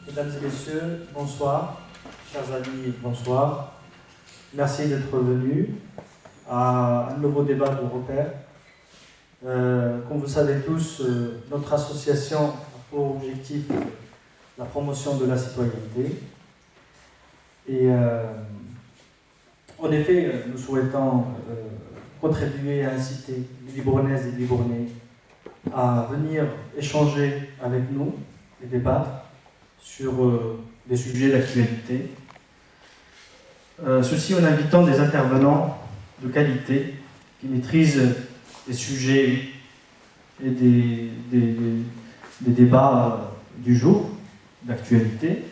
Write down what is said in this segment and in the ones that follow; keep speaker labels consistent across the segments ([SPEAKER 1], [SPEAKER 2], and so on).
[SPEAKER 1] Mesdames et messieurs, bonsoir. Chers amis, bonsoir. Merci d'être venus à un nouveau débat de repères. Comme vous savez tous, notre association a pour objectif la promotion de la citoyenneté. Et en effet, nous souhaitons contribuer à inciter les Libournaises et les Libournais à venir échanger avec nous et débattre sur des sujets d'actualité. Ceci en invitant des intervenants de qualité qui maîtrisent les sujets et des débats du jour, d'actualité,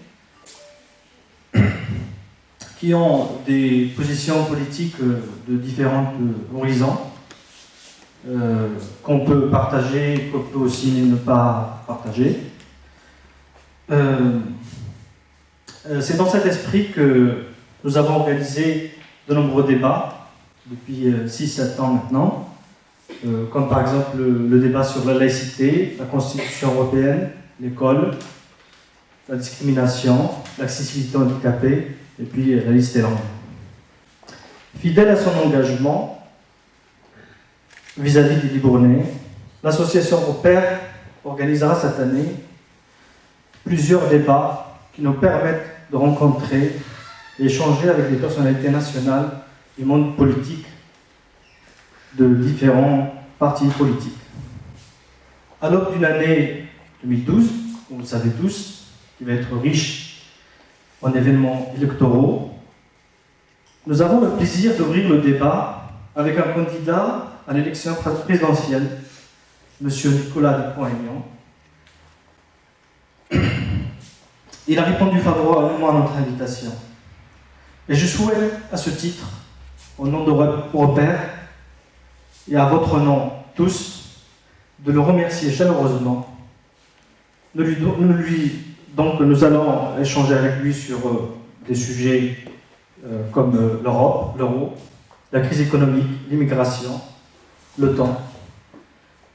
[SPEAKER 1] qui ont des positions politiques de différents horizons, qu'on peut partager, qu'on peut aussi ne pas partager. C'est dans cet esprit que nous avons organisé de nombreux débats depuis 6-7 ans maintenant, comme par exemple le débat sur la laïcité, la Constitution européenne, l'école, la discrimination, l'accessibilité handicapée, et puis la liste est longue. Fidèle à son engagement vis-à-vis des Libournais, l'association Repères organisera cette année plusieurs débats qui nous permettent de rencontrer et échanger avec des personnalités nationales du monde politique de différents partis politiques. À l'aube d'une année 2012, comme vous le savez tous, qui va être riche en événements électoraux, nous avons le plaisir d'ouvrir le débat avec un candidat à l'élection présidentielle, M. Nicolas Dupont-Aignan. Il a répondu favorablement à notre invitation. Et je souhaite, à ce titre, au nom de Repères et à votre nom tous, de le remercier chaleureusement. Nous allons échanger avec lui sur des sujets comme l'Europe, l'euro, la crise économique, l'immigration, le temps.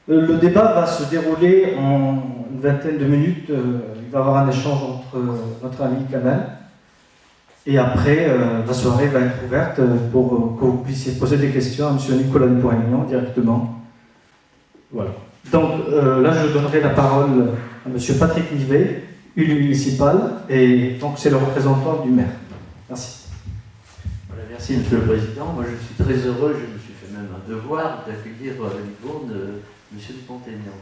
[SPEAKER 1] Le débat va se dérouler en une vingtaine de minutes. Il va y avoir un échange entre notre ami Kamel. Et après, la soirée va être ouverte pour que vous puissiez poser des questions à M. Nicolas Dupont-Aignan directement. Voilà. Donc là, je donnerai la parole à M. Patrick Nivet, élu municipal, et donc c'est le représentant du maire. Merci.
[SPEAKER 2] Voilà, merci M. le Président. Moi, je suis très heureux, je me suis fait même un devoir d'accueillir à Libourne M. Dupont-Aignan.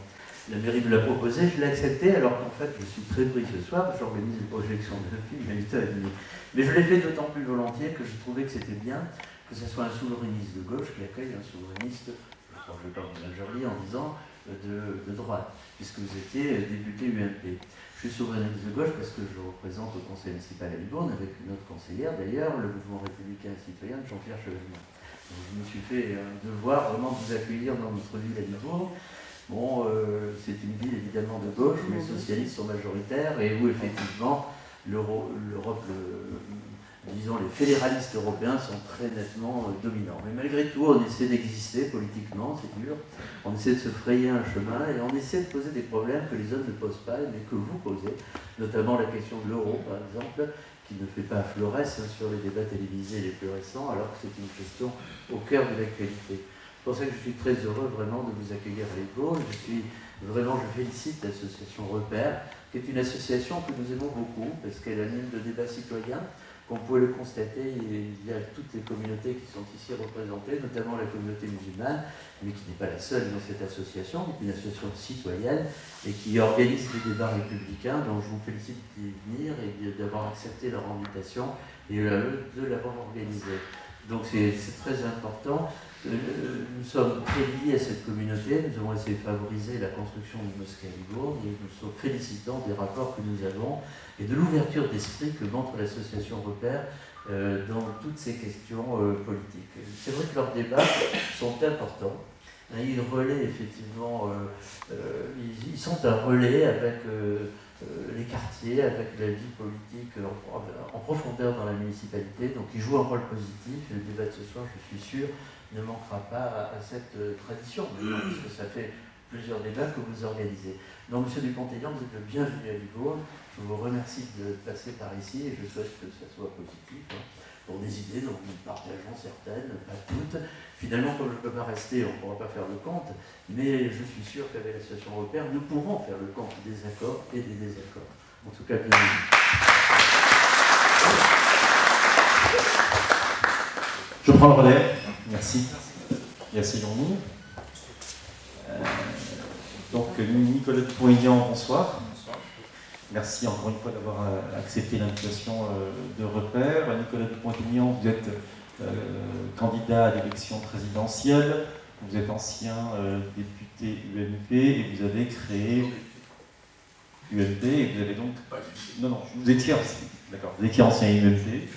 [SPEAKER 2] La mairie me l'a proposé, je l'ai accepté, alors qu'en fait, je suis très pris ce soir, j'organise une projection de film à 8h30. Mais je l'ai fait d'autant plus volontiers que je trouvais que c'était bien que ce soit un souverainiste de gauche qui accueille un souverainiste, je parle de Majorly en disant de droite, puisque vous étiez député UMP. Je suis souverainiste de gauche parce que je représente au conseil municipal à Libourne, avec une autre conseillère d'ailleurs, le mouvement républicain et citoyen de Jean-Pierre Chevènement. Donc je me suis fait un devoir vraiment de vous accueillir dans notre ville à Libourne. Bon, c'est une ville évidemment de gauche, où les socialistes sont majoritaires et où effectivement l'Europe, disons les fédéralistes européens sont très nettement dominants. Mais malgré tout, on essaie d'exister politiquement, c'est dur. On essaie de se frayer un chemin et on essaie de poser des problèmes que les autres ne posent pas, mais que vous posez, notamment la question de l'euro par exemple, qui ne fait pas florès sur les débats télévisés les plus récents, alors que c'est une question au cœur de l'actualité. C'est pour ça que je suis très heureux vraiment de vous accueillir à Libourne. Je félicite l'association Repères, qui est une association que nous aimons beaucoup, parce qu'elle anime de débats citoyens. Comme vous pouvez le constater, il y a toutes les communautés qui sont ici représentées, notamment la communauté musulmane, mais qui n'est pas la seule dans cette association, qui est une association citoyenne, et qui organise des débats républicains, donc je vous félicite d'y venir et d'avoir accepté leur invitation et de l'avoir organisé. Donc c'est très important. Nous sommes très liés à cette communauté, nous avons essayé de favoriser la construction d'une mosquée à Libourne et nous sommes félicitants des rapports que nous avons et de l'ouverture d'esprit que montre l'association Repères dans toutes ces questions politiques. C'est vrai que leurs débats sont importants. Ils relaient effectivement, ils sont un relais avec les quartiers, avec la vie politique en profondeur dans la municipalité. Donc ils jouent un rôle positif. Le débat de ce soir, je suis sûr, ne manquera pas à cette tradition, parce que ça fait plusieurs débats que vous organisez. Donc, Monsieur Dupont-Aignan, vous êtes le bienvenu à Livourne. Je vous remercie de passer par ici et je souhaite que ça soit positif, hein, pour des idées dont nous partageons certaines, pas toutes. Finalement, comme je ne peux pas rester, on ne pourra pas faire le compte, mais je suis sûr qu'avec la situation européenne, nous pourrons faire le compte des accords et des désaccords. En tout cas, bienvenue.
[SPEAKER 3] Je prends le relais. Merci. Merci Jean-Louis. Donc Nicolas Dupont-Aignan, bonsoir.
[SPEAKER 4] Bonsoir.
[SPEAKER 3] Merci encore une fois d'avoir accepté l'invitation de Repère. Nicolas Dupont-Aignan, vous êtes candidat à l'élection présidentielle, vous êtes ancien député UMP et vous avez créé UMP et vous avez donc... Non, vous étiez ancien UMP.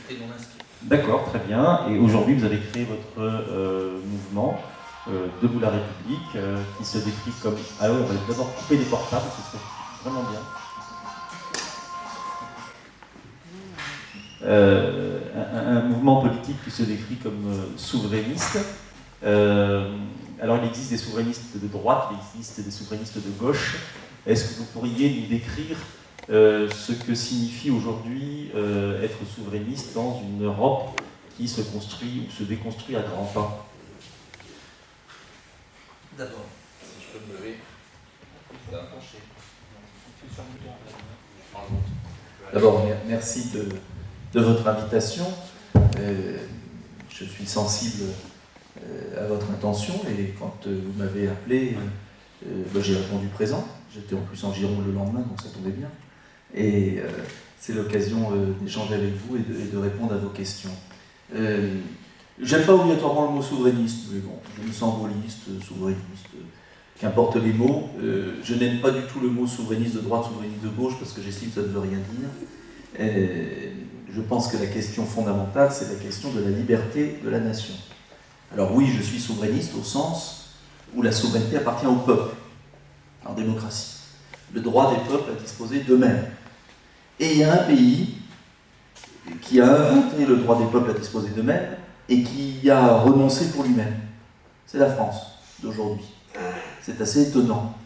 [SPEAKER 3] D'accord, très bien. Et aujourd'hui, vous avez créé votre mouvement Debout la République, qui se décrit comme... Ah oui, on va d'abord couper les portables, ce serait vraiment bien. Un mouvement politique qui se décrit comme souverainiste. Alors, il existe des souverainistes de droite, il existe des souverainistes de gauche. Est-ce que vous pourriez nous décrire ce que signifie aujourd'hui être souverainiste dans une Europe qui se construit ou se déconstruit à grands pas?
[SPEAKER 4] D'abord, si je peux me lever, ça va pencher. D'abord, merci de votre invitation. Je suis sensible à votre intention et quand vous m'avez appelé, j'ai répondu présent. J'étais en plus en Gironde le lendemain, donc ça tombait bien. Et c'est l'occasion d'échanger avec vous et de répondre à vos questions. J'aime pas obligatoirement le mot souverainiste, mais bon, je me sens gaulliste, souverainiste, qu'importe les mots. Je n'aime pas du tout le mot souverainiste de droite, souverainiste de gauche, parce que j'estime que ça ne veut rien dire. Je pense que la question fondamentale, c'est la question de la liberté de la nation. Alors oui, je suis souverainiste au sens où la souveraineté appartient au peuple, en démocratie. Le droit des peuples à disposer d'eux-mêmes. Et il y a un pays qui a inventé le droit des peuples à disposer d'eux-mêmes et qui a renoncé pour lui-même. C'est la France d'aujourd'hui. C'est assez étonnant.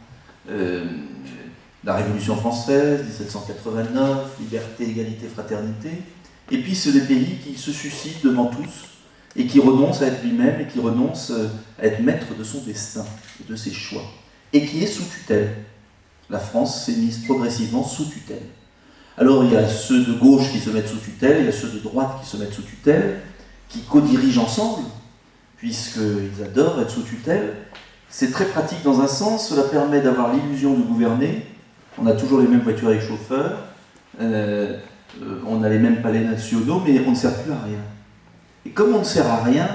[SPEAKER 4] La Révolution française, 1789, liberté, égalité, fraternité. Et puis c'est des pays qui se suscitent devant tous et qui renoncent à être lui-même et qui renoncent à être maître de son destin et de ses choix. Et qui est sous tutelle. La France s'est mise progressivement sous tutelle. Alors il y a ceux de gauche qui se mettent sous tutelle, il y a ceux de droite qui se mettent sous tutelle, qui co-dirigent ensemble, puisqu'ils adorent être sous tutelle. C'est très pratique dans un sens, cela permet d'avoir l'illusion de gouverner. On a toujours les mêmes voitures avec chauffeur, on a les mêmes palais nationaux, mais on ne sert plus à rien. Et comme on ne sert à rien,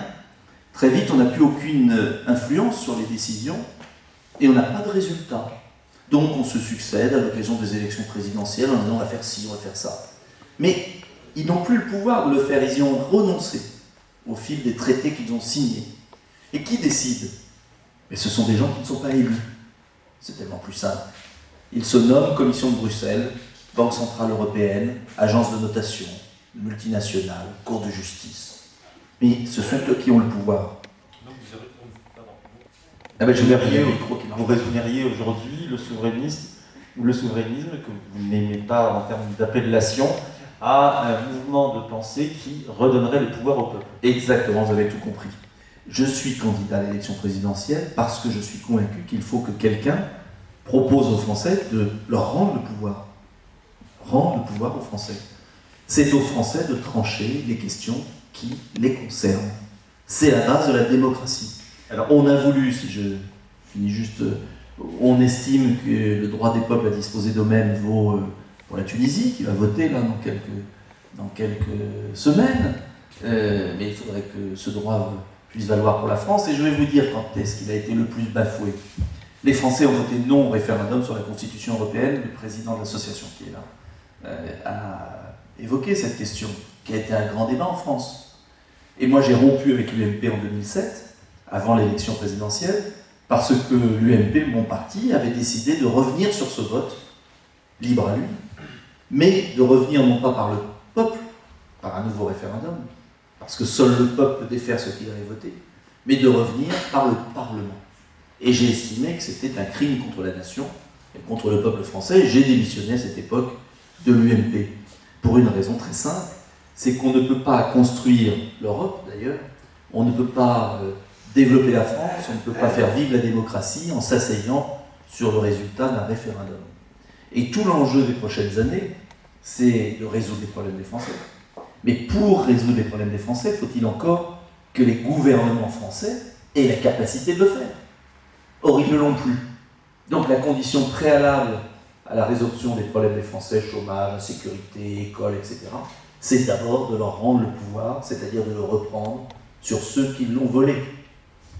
[SPEAKER 4] très vite on n'a plus aucune influence sur les décisions, et on n'a pas de résultat. Donc on se succède à l'occasion des élections présidentielles en disant on va faire ci, on va faire ça. Mais ils n'ont plus le pouvoir de le faire, ils y ont renoncé au fil des traités qu'ils ont signés. Et qui décide? Mais ce sont des gens qui ne sont pas élus. C'est tellement plus simple. Ils se nomment Commission de Bruxelles, Banque Centrale Européenne, Agence de notation, multinationale, Cour de justice. Mais ce sont eux qui ont le pouvoir.
[SPEAKER 3] Vous résumeriez aujourd'hui le souverainisme que vous n'aimez pas en termes d'appellation à un mouvement de pensée qui redonnerait le pouvoir au peuple.
[SPEAKER 4] Exactement, vous avez tout compris. Je suis candidat à l'élection présidentielle parce que je suis convaincu qu'il faut que quelqu'un propose aux Français de leur rendre le pouvoir. Rendre le pouvoir aux Français. C'est aux Français de trancher les questions qui les concernent. C'est la base de la démocratie. Alors on a voulu, si je finis juste, on estime que le droit des peuples à disposer d'eux-mêmes vaut pour la Tunisie, qui va voter là dans quelques semaines, mais il faudrait que ce droit puisse valoir pour la France, et je vais vous dire quand est-ce qu'il a été le plus bafoué. Les Français ont voté non au référendum sur la Constitution européenne, le président de l'association qui est là a évoqué cette question, qui a été un grand débat en France. Et moi j'ai rompu avec l'UMP en 2007, avant l'élection présidentielle, parce que l'UMP, mon parti, avait décidé de revenir sur ce vote, libre à lui, mais de revenir non pas par le peuple, par un nouveau référendum, parce que seul le peuple peut défaire ce qu'il avait voté, mais de revenir par le Parlement. Et j'ai estimé que c'était un crime contre la nation et contre le peuple français. J'ai démissionné à cette époque de l'UMP pour une raison très simple, c'est qu'on ne peut pas construire l'Europe d'ailleurs, on ne peut pas développer la France, on ne peut pas faire vivre la démocratie en s'asseyant sur le résultat d'un référendum. Et tout l'enjeu des prochaines années, c'est de résoudre les problèmes des Français. Mais pour résoudre les problèmes des Français, faut-il encore que les gouvernements français aient la capacité de le faire. Or, ils ne l'ont plus. Donc la condition préalable à la résolution des problèmes des Français, chômage, insécurité, école, etc., c'est d'abord de leur rendre le pouvoir, c'est-à-dire de le reprendre sur ceux qui l'ont volé.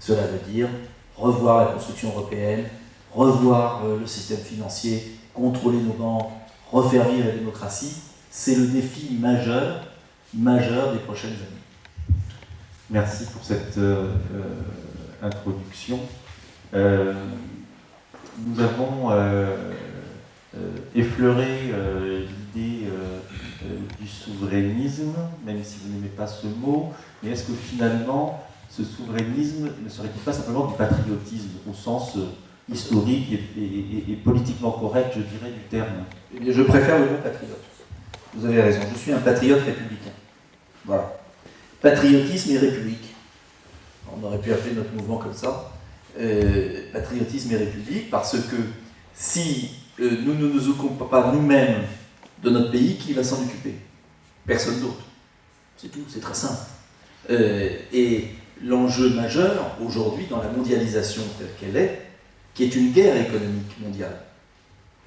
[SPEAKER 4] Cela veut dire revoir la construction européenne, revoir le système financier, contrôler nos banques, refaire vivre la démocratie. C'est le défi majeur des prochaines années.
[SPEAKER 3] Merci pour cette introduction. Nous avons effleuré l'idée du souverainisme, même si vous n'aimez pas ce mot, mais est-ce que finalement ce souverainisme ne serait-il pas simplement du patriotisme au sens historique et politiquement correct, je dirais, du terme?
[SPEAKER 4] Eh bien, je préfère le mot patriote. Vous avez raison, je suis un patriote républicain. Voilà. Patriotisme et république. On aurait pu appeler notre mouvement comme ça. Patriotisme et république, parce que si nous ne nous occupons pas nous-mêmes de notre pays, qui va s'en occuper? Personne d'autre. C'est tout, c'est très simple. Et l'enjeu majeur aujourd'hui dans la mondialisation telle qu'elle est, qui est une guerre économique mondiale.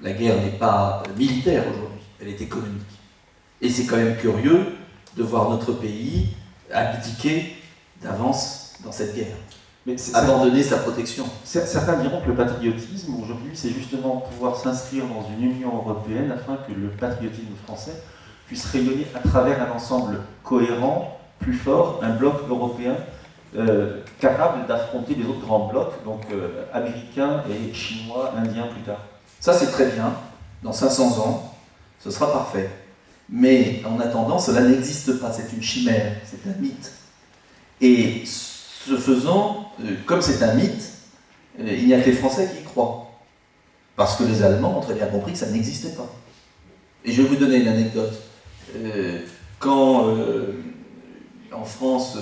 [SPEAKER 4] La guerre n'est pas militaire aujourd'hui, elle est économique. Et c'est quand même curieux de voir notre pays abdiquer d'avance dans cette guerre. Mais abandonner sa protection.
[SPEAKER 3] Certains diront que le patriotisme, aujourd'hui, c'est justement pouvoir s'inscrire dans une Union européenne afin que le patriotisme français puisse rayonner à travers un ensemble cohérent, plus fort, un bloc européen capable d'affronter les autres grands blocs, donc américains et chinois, indiens plus tard.
[SPEAKER 4] Ça, c'est très bien. Dans 500 ans, ce sera parfait. Mais en attendant, cela n'existe pas. C'est une chimère, c'est un mythe. Et ce faisant, comme c'est un mythe, il n'y a que les Français qui y croient. Parce que les Allemands ont très bien compris que ça n'existait pas. Et je vais vous donner une anecdote. Quand en France,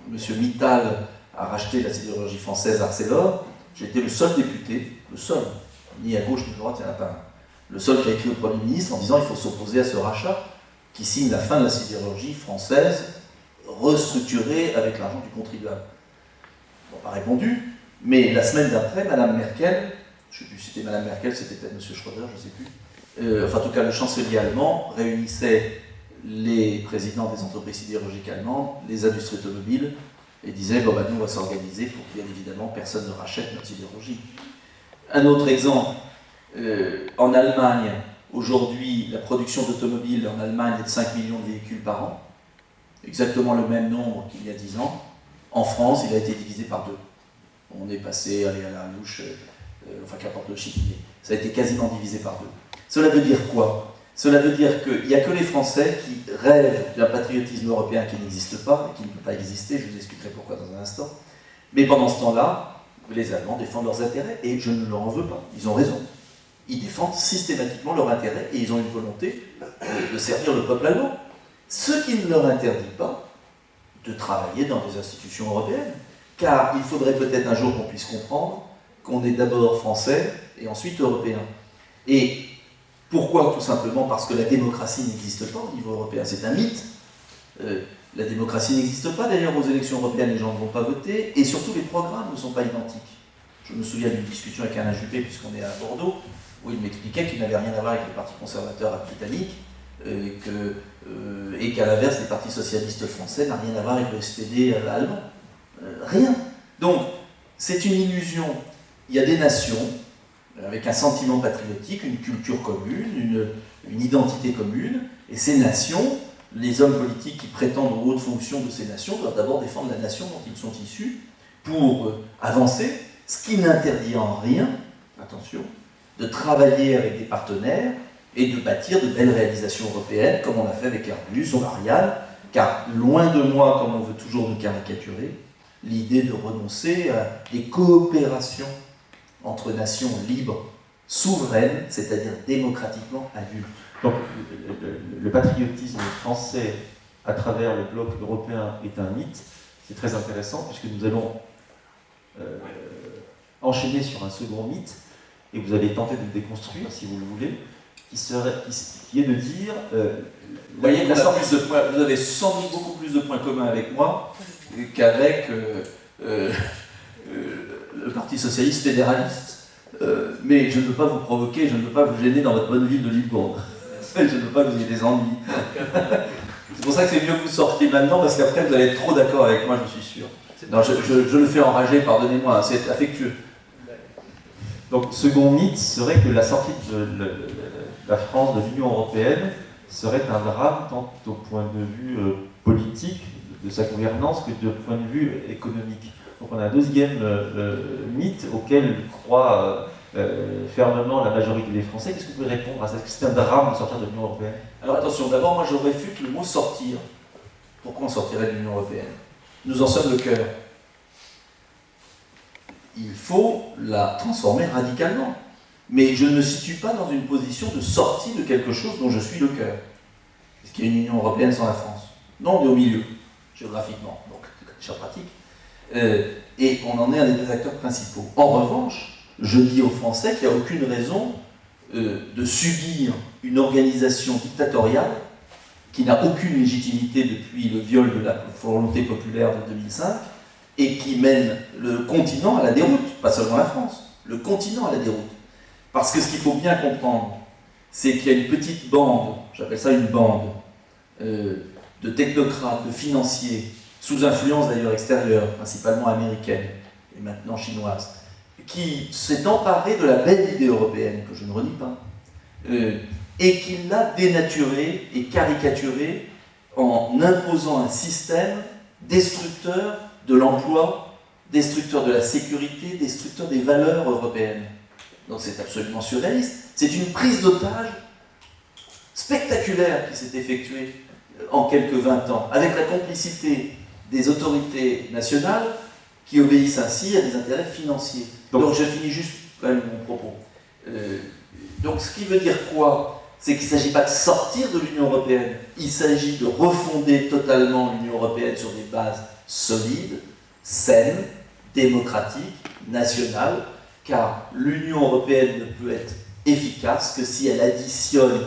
[SPEAKER 4] M. Mittal a racheté la sidérurgie française Arcelor, j'étais le seul député, le seul, ni à gauche ni à droite, il n'y en a pas un, le seul qui a écrit au Premier ministre en disant qu'il faut s'opposer à ce rachat qui signe la fin de la sidérurgie française restructurée avec l'argent du contribuable. On n'a pas répondu, mais la semaine d'après, Mme Merkel, je ne sais plus si c'était Mme Merkel, c'était peut-être M. Schröder, je ne sais plus, enfin en tout cas le chancelier allemand réunissait les présidents des entreprises sidérurgiques allemandes, les industries automobiles, et disait bon, nous on va s'organiser pour que bien évidemment personne ne rachète notre sidérurgie. Un autre exemple, en Allemagne, aujourd'hui la production d'automobiles en Allemagne est de 5 millions de véhicules par an, exactement le même nombre qu'il y a 10 ans. En France, il a été divisé par 2. On est passé à la louche, enfin qu'importe le chiffre, mais ça a été quasiment divisé par 2. Cela veut dire quoi? Cela veut dire qu'il n'y a que les Français qui rêvent d'un patriotisme européen qui n'existe pas, et qui ne peut pas exister, je vous expliquerai pourquoi dans un instant. Mais pendant ce temps-là, les Allemands défendent leurs intérêts, et je ne leur en veux pas, ils ont raison. Ils défendent systématiquement leurs intérêts, et ils ont une volonté de servir le peuple allemand. Ce qui ne leur interdit pas de travailler dans des institutions européennes, car il faudrait peut-être un jour qu'on puisse comprendre qu'on est d'abord français, et ensuite européen. Et pourquoi? Tout simplement parce que la démocratie n'existe pas au niveau européen, c'est un mythe. La démocratie n'existe pas, d'ailleurs aux élections européennes les gens ne vont pas voter, et surtout les programmes ne sont pas identiques. Je me souviens d'une discussion avec Alain Juppé, puisqu'on est à Bordeaux, où il m'expliquait qu'il n'avait rien à voir avec le Parti conservateur britannique, et qu'à l'inverse, les partis socialistes français n'ont rien à voir avec le SPD allemand. Rien. Donc, c'est une illusion. Il y a des nations avec un sentiment patriotique, une culture commune, une identité commune, et ces nations, les hommes politiques qui prétendent aux hautes fonctions de ces nations doivent d'abord défendre la nation dont ils sont issus pour avancer, ce qui n'interdit en rien, attention, de travailler avec des partenaires et de bâtir de belles réalisations européennes, comme on a fait avec Airbus ou Ariane, car loin de moi, comme on veut toujours nous caricaturer, l'idée de renoncer à des coopérations entre nations libres, souveraines, c'est-à-dire démocratiquement adultes.
[SPEAKER 3] Donc, le patriotisme français à travers le bloc européen est un mythe. C'est très intéressant puisque nous allons enchaîner sur un second mythe et vous allez tenter de le déconstruire, si vous le voulez, qui est de dire...
[SPEAKER 4] vous voyez, vous avez sans doute beaucoup plus de points communs avec moi qu'avec le Parti socialiste fédéraliste. Mais je ne veux pas vous provoquer, je ne veux pas vous gêner dans votre bonne ville de Libourne. Je ne veux pas que vous ayez des ennuis. C'est pour ça que c'est mieux que vous sortiez maintenant, parce qu'après vous allez être trop d'accord avec moi, je suis sûr. Non, je le fais enrager, pardonnez-moi, c'est affectueux.
[SPEAKER 3] Donc, second mythe serait que la sortie de la France de l'Union européenne serait un drame tant au point de vue politique, de sa gouvernance, que de point de vue économique. Donc on a un deuxième mythe auquel croit fermement la majorité des Français. Qu'est-ce que vous pouvez répondre à ça? Est-ce que c'est un drame de sortir de l'Union européenne?
[SPEAKER 4] Alors attention, d'abord moi je réfute le mot sortir. Pourquoi on sortirait de l'Union européenne? Nous en sommes le cœur. Il faut la transformer radicalement. Mais je ne me situe pas dans une position de sortie de quelque chose dont je suis le cœur. Est-ce qu'il y a une Union européenne sans la France? Non, on est au milieu, géographiquement, donc c'est pratique. Et on en est un des acteurs principaux. En revanche, je dis aux Français qu'il n'y a aucune raison de subir une organisation dictatoriale qui n'a aucune légitimité depuis le viol de la volonté populaire de 2005 et qui mène le continent à la déroute, pas seulement la France, le continent à la déroute. Parce que ce qu'il faut bien comprendre, c'est qu'il y a une petite bande, j'appelle ça une bande, de technocrates, de financiers, sous influence d'ailleurs extérieure, principalement américaine et maintenant chinoise, qui s'est emparée de la belle idée européenne, que je ne renie pas, et qui l'a dénaturée et caricaturée en imposant un système destructeur de l'emploi, destructeur de la sécurité, destructeur des valeurs européennes. Donc c'est absolument surréaliste. C'est une prise d'otage spectaculaire qui s'est effectuée en quelques 20 ans, avec la complicité des autorités nationales qui obéissent ainsi à des intérêts financiers. Donc je finis juste quand même mon propos. Donc ce qui veut dire quoi? C'est qu'il ne s'agit pas de sortir de l'Union européenne, il s'agit de refonder totalement l'Union européenne sur des bases solides, saines, démocratiques, nationales, car l'Union européenne ne peut être efficace que si elle additionne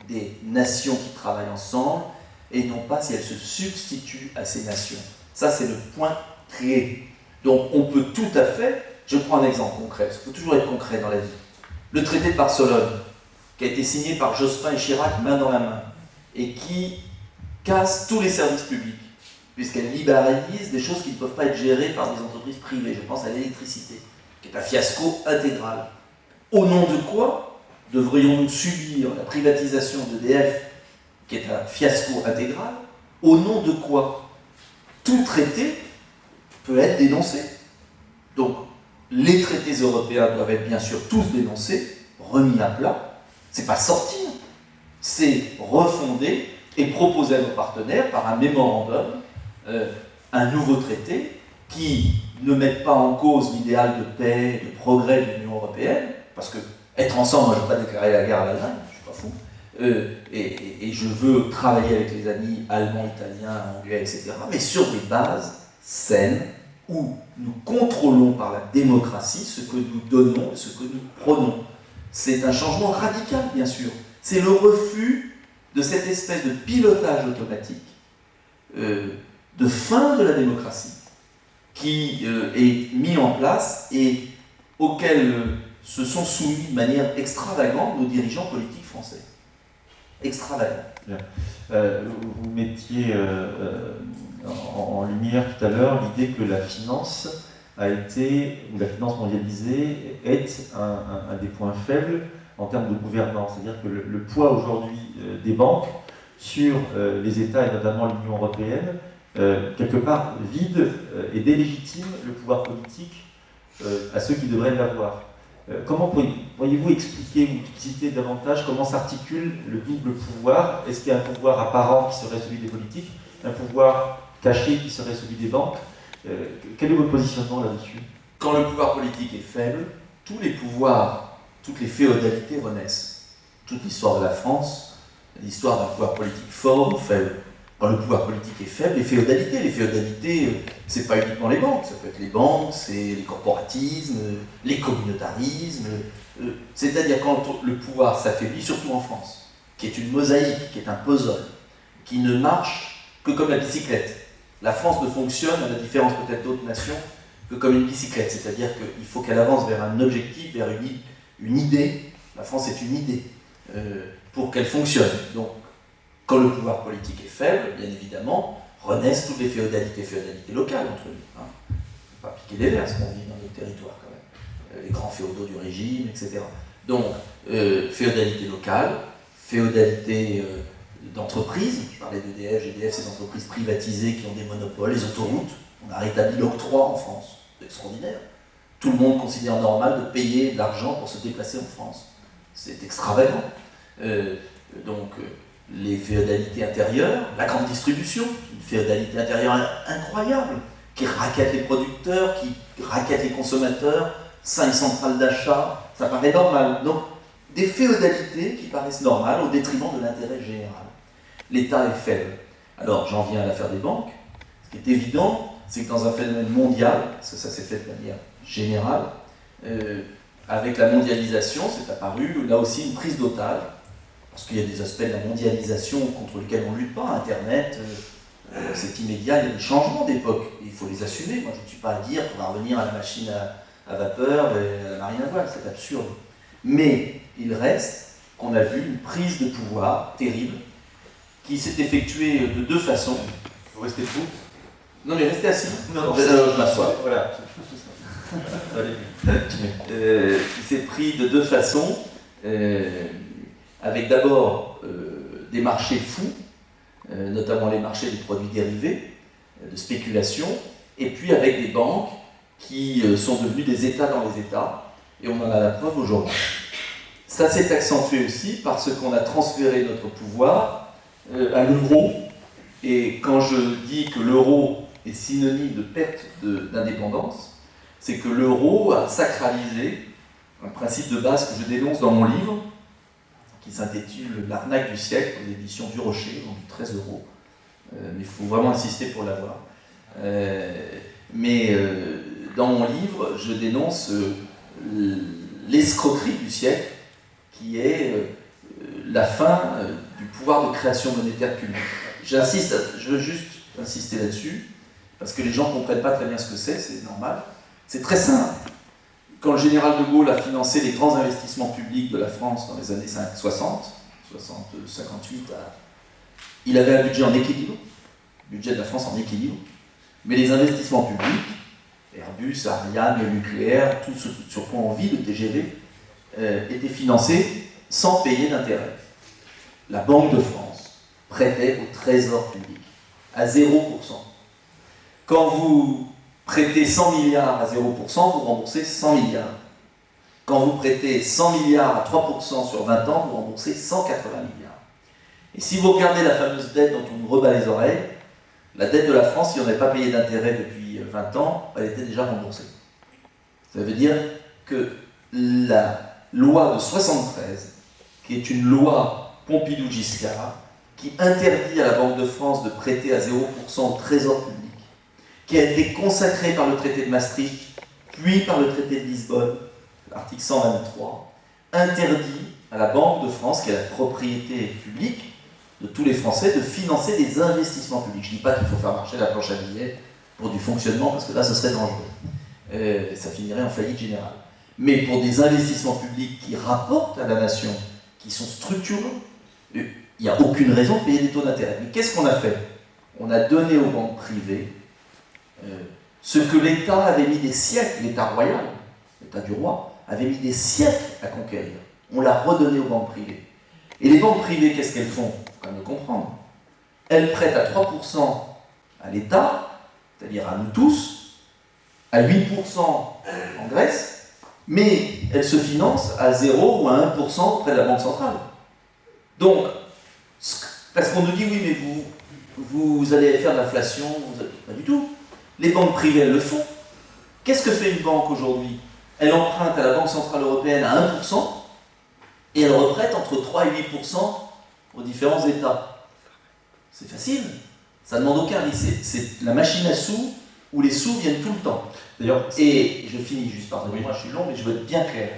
[SPEAKER 4] des nations qui travaillent ensemble et non pas si elle se substitue à ces nations. Ça, c'est le point clé. Donc, on peut tout à fait, je prends un exemple concret, il faut toujours être concret dans la vie. Le traité de Barcelone, qui a été signé par Jospin et Chirac main dans la main, et qui casse tous les services publics, puisqu'elle libéralise des choses qui ne peuvent pas être gérées par des entreprises privées. Je pense à l'électricité, qui est un fiasco intégral. Au nom de quoi devrions-nous subir la privatisation d'EDF, qui est un fiasco intégral? Au nom de quoi tout traité peut être dénoncé. Donc, les traités européens doivent être bien sûr tous dénoncés, remis à plat. C'est pas sortir, c'est refonder et proposer à nos partenaires, par un mémorandum, un nouveau traité qui ne mette pas en cause l'idéal de paix, de progrès de l'Union européenne, parce que être ensemble, moi je ne veux pas déclarer la guerre à l'Allemagne, je ne suis pas fou, et je veux travailler avec les amis allemands, italiens, anglais, etc., mais sur des bases saines, où nous contrôlons par la démocratie ce que nous donnons et ce que nous prenons. C'est un changement radical, bien sûr. C'est le refus de cette espèce de pilotage automatique, de fin de la démocratie, qui est mis en place et auquel se sont soumis de manière extravagante nos dirigeants politiques français. Extravagant.
[SPEAKER 3] Vous mettiez en lumière tout à l'heure l'idée que la finance a été, ou la finance mondialisée est un des points faibles en termes de gouvernance. C'est-à-dire que le poids aujourd'hui des banques sur les États et notamment l'Union européenne, quelque part vide et délégitime le pouvoir politique à ceux qui devraient l'avoir. Comment pourriez-vous expliquer ou expliciter davantage comment s'articule le double pouvoir? Est-ce qu'il y a un pouvoir apparent qui serait celui des politiques, un pouvoir caché qui serait celui des banques? Quel est votre positionnement là-dessus?
[SPEAKER 4] Quand le pouvoir politique est faible, tous les pouvoirs, toutes les féodalités renaissent. Toute l'histoire de la France, l'histoire d'un pouvoir politique fort ou faible. Quand le pouvoir politique est faible, les féodalités, c'est pas uniquement les banques, ça peut être les banques, c'est les corporatismes, les communautarismes, c'est-à-dire quand le pouvoir s'affaiblit, surtout en France, qui est une mosaïque, qui est un puzzle, qui ne marche que comme la bicyclette. La France ne fonctionne, à la différence peut-être d'autres nations, que comme une bicyclette, c'est-à-dire qu'il faut qu'elle avance vers un objectif, vers une idée. La France est une idée pour qu'elle fonctionne. Donc, quand le pouvoir politique est faible, bien évidemment, renaissent toutes les féodalités locales entre nous. Hein. Il ne faut pas piquer des verres, ce qu'on vit dans nos territoires quand même. Les grands féodaux du régime, etc. Donc, féodalité locale, féodalité d'entreprise. Je parlais d'EDF, GDF, ces entreprises privatisées qui ont des monopoles, les autoroutes. On a rétabli l'octroi en France. C'est extraordinaire. Tout le monde considère normal de payer de l'argent pour se déplacer en France. C'est extravagant. Les féodalités intérieures, la grande distribution, une féodalité intérieure incroyable, qui raquette les producteurs, qui raquette les consommateurs, 5 centrales d'achat, ça paraît normal. Donc, des féodalités qui paraissent normales au détriment de l'intérêt général. L'État est faible. Alors, j'en viens à l'affaire des banques. Ce qui est évident, c'est que dans un phénomène mondial, ça s'est fait de manière générale, avec la mondialisation, c'est apparu là aussi une prise d'otage. Parce qu'il y a des aspects de la mondialisation contre lesquels on ne lutte pas. Internet, c'est immédiat, il y a des changements d'époque. Il faut les assumer. Moi, je ne suis pas à dire qu'on va revenir à la machine à vapeur et à la marine à voile. C'est absurde. Mais il reste qu'on a vu une prise de pouvoir terrible qui s'est effectuée de deux façons.
[SPEAKER 3] Vous restez debout?
[SPEAKER 4] Non, mais restez assis. Non, je m'assois.
[SPEAKER 3] Voilà.
[SPEAKER 4] Qui s'est pris de deux façons. Avec d'abord des marchés fous, notamment les marchés des produits dérivés, de spéculation, et puis avec des banques qui sont devenues des États dans les États, et on en a la preuve aujourd'hui. Ça s'est accentué aussi parce qu'on a transféré notre pouvoir à l'euro, et quand je dis que l'euro est synonyme de perte d'indépendance, c'est que l'euro a sacralisé un principe de base que je dénonce dans mon livre, qui s'intitule L'arnaque du siècle, aux éditions du Rocher, vendu 13 €. Mais il faut vraiment insister pour l'avoir. Dans mon livre, je dénonce l'escroquerie du siècle, qui est la fin du pouvoir de création monétaire publique. Je veux juste insister là-dessus, parce que les gens ne comprennent pas très bien ce que c'est normal. C'est très simple. Quand le général de Gaulle a financé les grands investissements publics de la France dans les années 58, il avait un budget en équilibre, le budget de la France en équilibre, mais les investissements publics, Airbus, Ariane, le nucléaire, tout ce sur quoi on vit, le TGV, étaient financés sans payer d'intérêt. La Banque de France prêtait au Trésor public à 0%. Quand vous prêtez 100 milliards à 0%, vous remboursez 100 milliards. Quand vous prêtez 100 milliards à 3% sur 20 ans, vous remboursez 180 milliards. Et si vous regardez la fameuse dette dont on nous rebat les oreilles, la dette de la France, si on n'avait pas payé d'intérêt depuis 20 ans, elle était déjà remboursée. Ça veut dire que la loi de 73, qui est une loi Pompidou-Giscard, qui interdit à la Banque de France de prêter à 0% au Trésor public, qui a été consacré par le traité de Maastricht, puis par le traité de Lisbonne, l'article 123, interdit à la Banque de France, qui est la propriété publique de tous les Français, de financer des investissements publics. Je ne dis pas qu'il faut faire marcher la planche à billets pour du fonctionnement, parce que là, ce serait dangereux. Ça finirait en faillite générale. Mais pour des investissements publics qui rapportent à la nation, qui sont structurants, il n'y a aucune raison de payer des taux d'intérêt. Mais qu'est-ce qu'on a fait? On a donné aux banques privées ce que l'État avait mis des siècles, l'État royal, l'État du roi, avait mis des siècles à conquérir. On l'a redonné aux banques privées. Et les banques privées, qu'est-ce qu'elles font? Il faut quand même le comprendre. Elles prêtent à 3% à l'État, c'est-à-dire à nous tous, à 8% en Grèce, mais elles se financent à 0 ou à 1% auprès de la Banque centrale. Donc, parce qu'on nous dit, oui, mais vous allez faire de l'inflation, pas du tout. Les banques privées, elles le font. Qu'est-ce que fait une banque aujourd'hui? Elle emprunte à la Banque Centrale Européenne à 1% et elle reprête entre 3 et 8% aux différents États. C'est facile. Ça ne demande aucun risque. C'est la machine à sous où les sous viennent tout le temps.
[SPEAKER 3] D'ailleurs,
[SPEAKER 4] Et je finis juste, pardonnez-moi, je suis long, mais je veux être bien clair.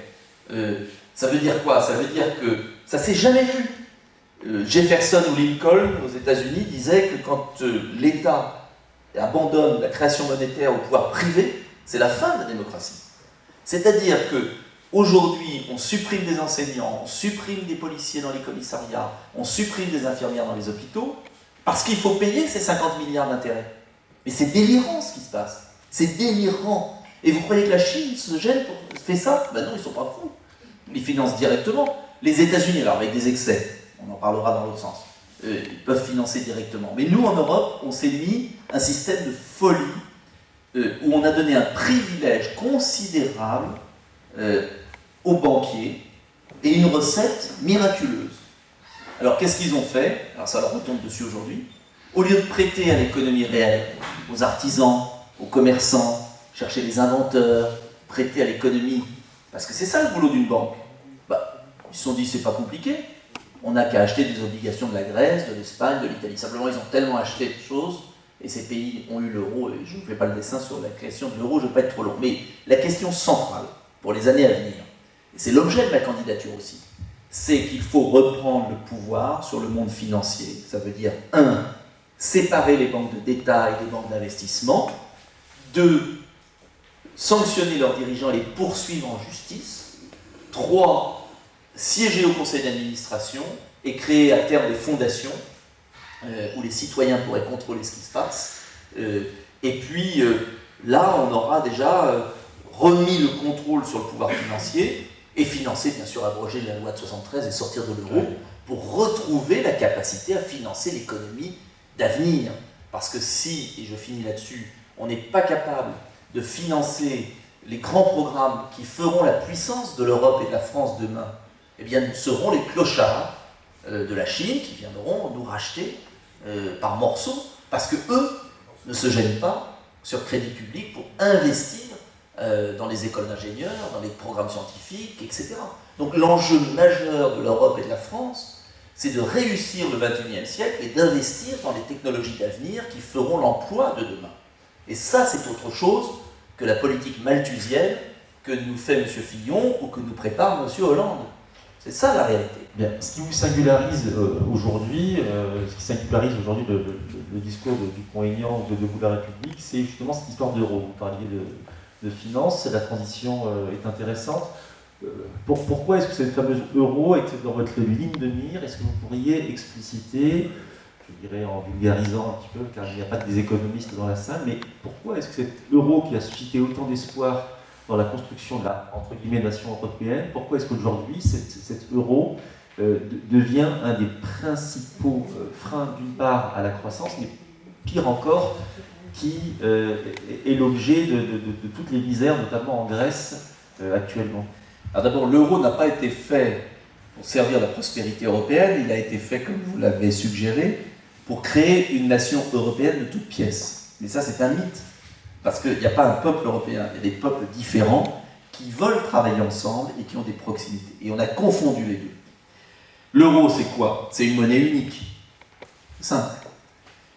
[SPEAKER 4] Ça veut dire quoi? Ça veut dire que ça s'est jamais vu. Jefferson ou Lincoln, aux États-Unis, disaient que quand l'État abandonne la création monétaire au pouvoir privé, c'est la fin de la démocratie. C'est-à-dire que aujourd'hui, on supprime des enseignants, on supprime des policiers dans les commissariats, on supprime des infirmières dans les hôpitaux, parce qu'il faut payer ces 50 milliards d'intérêts. Mais c'est délirant ce qui se passe. C'est délirant. Et vous croyez que la Chine se gêne pour faire ça? Ben non, ils ne sont pas fous. Ils financent directement. Les États-Unis, alors avec des excès, on en parlera dans l'autre sens, ils peuvent financer directement. Mais nous, en Europe, on s'est mis un système de folie où on a donné un privilège considérable aux banquiers et une recette miraculeuse. Alors qu'est-ce qu'ils ont fait? Alors ça leur retombe dessus aujourd'hui. Au lieu de prêter à l'économie réelle, aux artisans, aux commerçants, chercher les inventeurs, prêter à l'économie, parce que c'est ça le boulot d'une banque, ils se sont dit c'est pas compliqué, on n'a qu'à acheter des obligations de la Grèce, de l'Espagne, de l'Italie. Simplement ils ont tellement acheté de choses, et ces pays ont eu l'euro, et je ne fais pas le dessin sur la création de l'euro, je ne vais pas être trop long. Mais la question centrale pour les années à venir, et c'est l'objet de ma candidature aussi, c'est qu'il faut reprendre le pouvoir sur le monde financier. Ça veut dire 1. Séparer les banques de détail des banques d'investissement. 2. Sanctionner leurs dirigeants et les poursuivre en justice. 3. Siéger au conseil d'administration et créer à terme des fondations où les citoyens pourraient contrôler ce qui se passe. Et puis là, on aura déjà remis le contrôle sur le pouvoir financier et financer, bien sûr, abroger la loi de 73 et sortir de l'euro pour retrouver la capacité à financer l'économie d'avenir. Parce que si, et je finis là-dessus, on n'est pas capable de financer les grands programmes qui feront la puissance de l'Europe et de la France demain, eh bien nous serons les clochards de la Chine qui viendront nous racheter par morceaux, parce que eux ne se gênent pas sur crédit public pour investir dans les écoles d'ingénieurs, dans les programmes scientifiques, etc. Donc l'enjeu majeur de l'Europe et de la France, c'est de réussir le XXIe siècle et d'investir dans les technologies d'avenir qui feront l'emploi de demain. Et ça, c'est autre chose que la politique malthusienne que nous fait M. Fillon ou que nous prépare M. Hollande. C'est ça la réalité.
[SPEAKER 3] Bien. Ce qui vous singularise aujourd'hui, le discours de Dupont-Aignan ou de Debout la République, c'est justement cette histoire d'euro. Vous parliez de finances, la transition est intéressante. Pourquoi est-ce que cette fameuse euro est dans votre ligne de mire? Est-ce que vous pourriez expliciter, je dirais en vulgarisant un petit peu, car il n'y a pas des économistes dans la salle, mais pourquoi est-ce que cet euro qui a suscité autant d'espoir dans la construction de la, entre guillemets, nation européenne, pourquoi est-ce qu'aujourd'hui cet euro devient un des principaux freins d'une part à la croissance, mais pire encore, qui est l'objet de toutes les misères, notamment en Grèce actuellement?
[SPEAKER 4] Alors d'abord, l'euro n'a pas été fait pour servir la prospérité européenne, il a été fait, comme vous l'avez suggéré, pour créer une nation européenne de toutes pièces. Mais ça, c'est un mythe, parce qu'il n'y a pas un peuple européen, il y a des peuples différents qui veulent travailler ensemble et qui ont des proximités. Et on a confondu les deux. L'euro, c'est quoi? C'est une monnaie unique. Simple.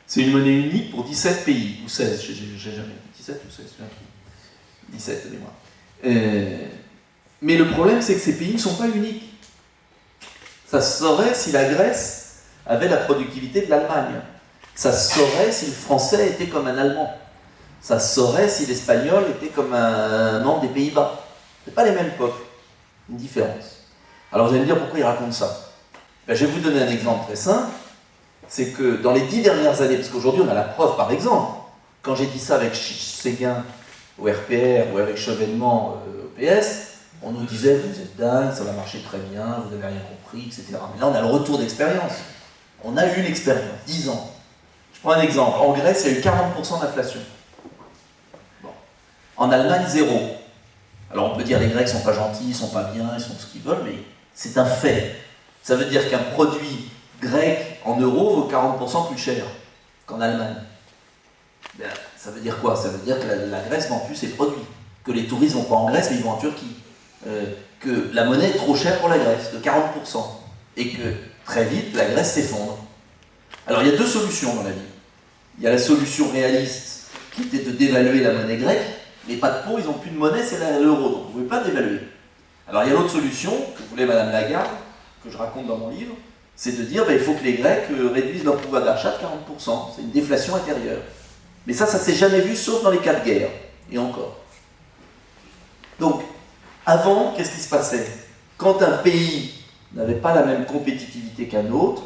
[SPEAKER 4] C'est une monnaie unique pour 17 pays, ou 16, j'ai jamais dit 17 ou 16, j'ai un trou. 17 de mémoire. Mais le problème, c'est que ces pays ne sont pas uniques. Ça se saurait si la Grèce avait la productivité de l'Allemagne. Ça se saurait si le français était comme un Allemand. Ça se saurait si l'espagnol était comme un membre des Pays-Bas. Ce n'est pas les mêmes peuples. Une différence. Alors vous allez me dire pourquoi ils racontent ça. Ben, je vais vous donner un exemple très simple. C'est que dans les 10 dernières années, parce qu'aujourd'hui on a la preuve par exemple, quand j'ai dit ça avec Séguin au RPR ou avec Chevènement au PS, on nous disait vous êtes dingue, ça va marcher très bien, vous n'avez rien compris, etc. Mais là on a le retour d'expérience. On a eu l'expérience, 10 ans. Je prends un exemple. En Grèce, il y a eu 40% d'inflation. Bon. En Allemagne, 0. Alors on peut dire les Grecs sont pas gentils, ils sont pas bien, ils sont ce qu'ils veulent, mais c'est un fait. Ça veut dire qu'un produit grec en euros vaut 40% plus cher qu'en Allemagne. Ben, Ça veut dire quoi? Ça veut dire que la Grèce vend plus ses produits, que les touristes vont pas en Grèce mais ils vont en Turquie, que la monnaie est trop chère pour la Grèce, de 40%, et que très vite la Grèce s'effondre. Alors il y a deux solutions dans la vie. Il y a la solution réaliste qui était de dévaluer la monnaie grecque, mais pas de peau, ils n'ont plus de monnaie, c'est l'euro, donc vous ne pouvez pas dévaluer. Alors il y a l'autre solution, que voulait Madame Lagarde, que je raconte dans mon livre, c'est de dire il faut que les Grecs réduisent leur pouvoir d'achat de 40%, c'est une déflation intérieure. Mais ça s'est jamais vu, sauf dans les cas de guerre, et encore. Donc, avant, qu'est-ce qui se passait? Quand un pays n'avait pas la même compétitivité qu'un autre,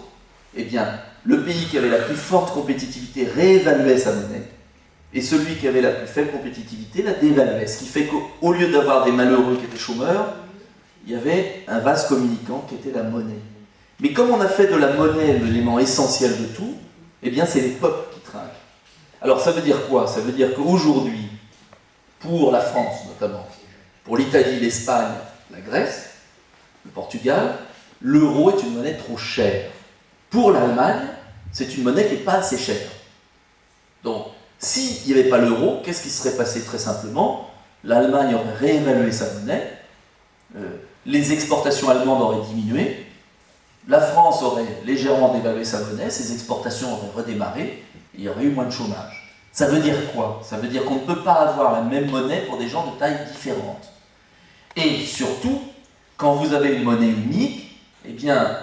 [SPEAKER 4] eh bien, le pays qui avait la plus forte compétitivité réévaluait sa monnaie, et celui qui avait la plus faible compétitivité la dévaluait. Ce qui fait qu'au lieu d'avoir des malheureux qui étaient chômeurs, il y avait un vase communicant qui était la monnaie. Mais comme on a fait de la monnaie l'élément essentiel de tout, eh bien, c'est les peuples qui trinquent. Alors, ça veut dire quoi? Ça veut dire qu'aujourd'hui, pour la France notamment, pour l'Italie, l'Espagne, la Grèce, le Portugal, l'euro est une monnaie trop chère. Pour l'Allemagne, c'est une monnaie qui n'est pas assez chère. Donc, s'il n'y avait pas l'euro, qu'est-ce qui serait passé très simplement? L'Allemagne aurait réévalué sa monnaie, les exportations allemandes auraient diminué, la France aurait légèrement dévalué sa monnaie, ses exportations auraient redémarré, et il y aurait eu moins de chômage. Ça veut dire quoi? Ça veut dire qu'on ne peut pas avoir la même monnaie pour des gens de taille différente. Et surtout, quand vous avez une monnaie unique, eh bien,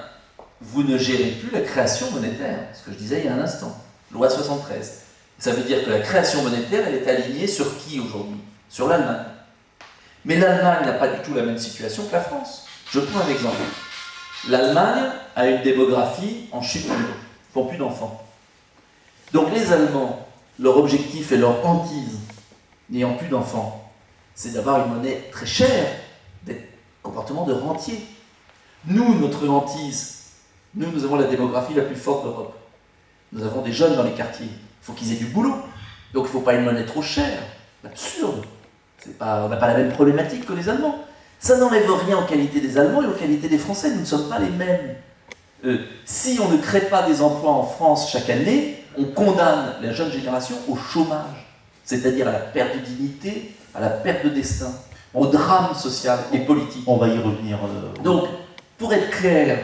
[SPEAKER 4] vous ne gérez plus la création monétaire, ce que je disais il y a un instant, loi 73. Ça veut dire que la création monétaire, elle est alignée sur qui aujourd'hui? Sur l'Allemagne. Mais l'Allemagne n'a pas du tout la même situation que la France. Je prends un exemple. L'Allemagne a une démographie en chute libre, ils ne font plus d'enfants. Donc les Allemands, leur objectif et leur hantise, n'ayant plus d'enfants, c'est d'avoir une monnaie très chère, d'être comportement de rentier. Nous, notre hantise, nous avons la démographie la plus forte d'Europe. Nous avons des jeunes dans les quartiers. Il faut qu'ils aient du boulot. Donc il ne faut pas une monnaie trop chère. C'est absurde. On n'a pas la même problématique que les Allemands. Ça n'enlève rien aux qualités des Allemands et aux qualités des Français. Nous ne sommes pas les mêmes. Si on ne crée pas des emplois en France chaque année, on condamne la jeune génération au chômage. C'est-à-dire à la perte de dignité, à la perte de destin, au drame social et politique.
[SPEAKER 3] On va y revenir.
[SPEAKER 4] Donc, pour être clair,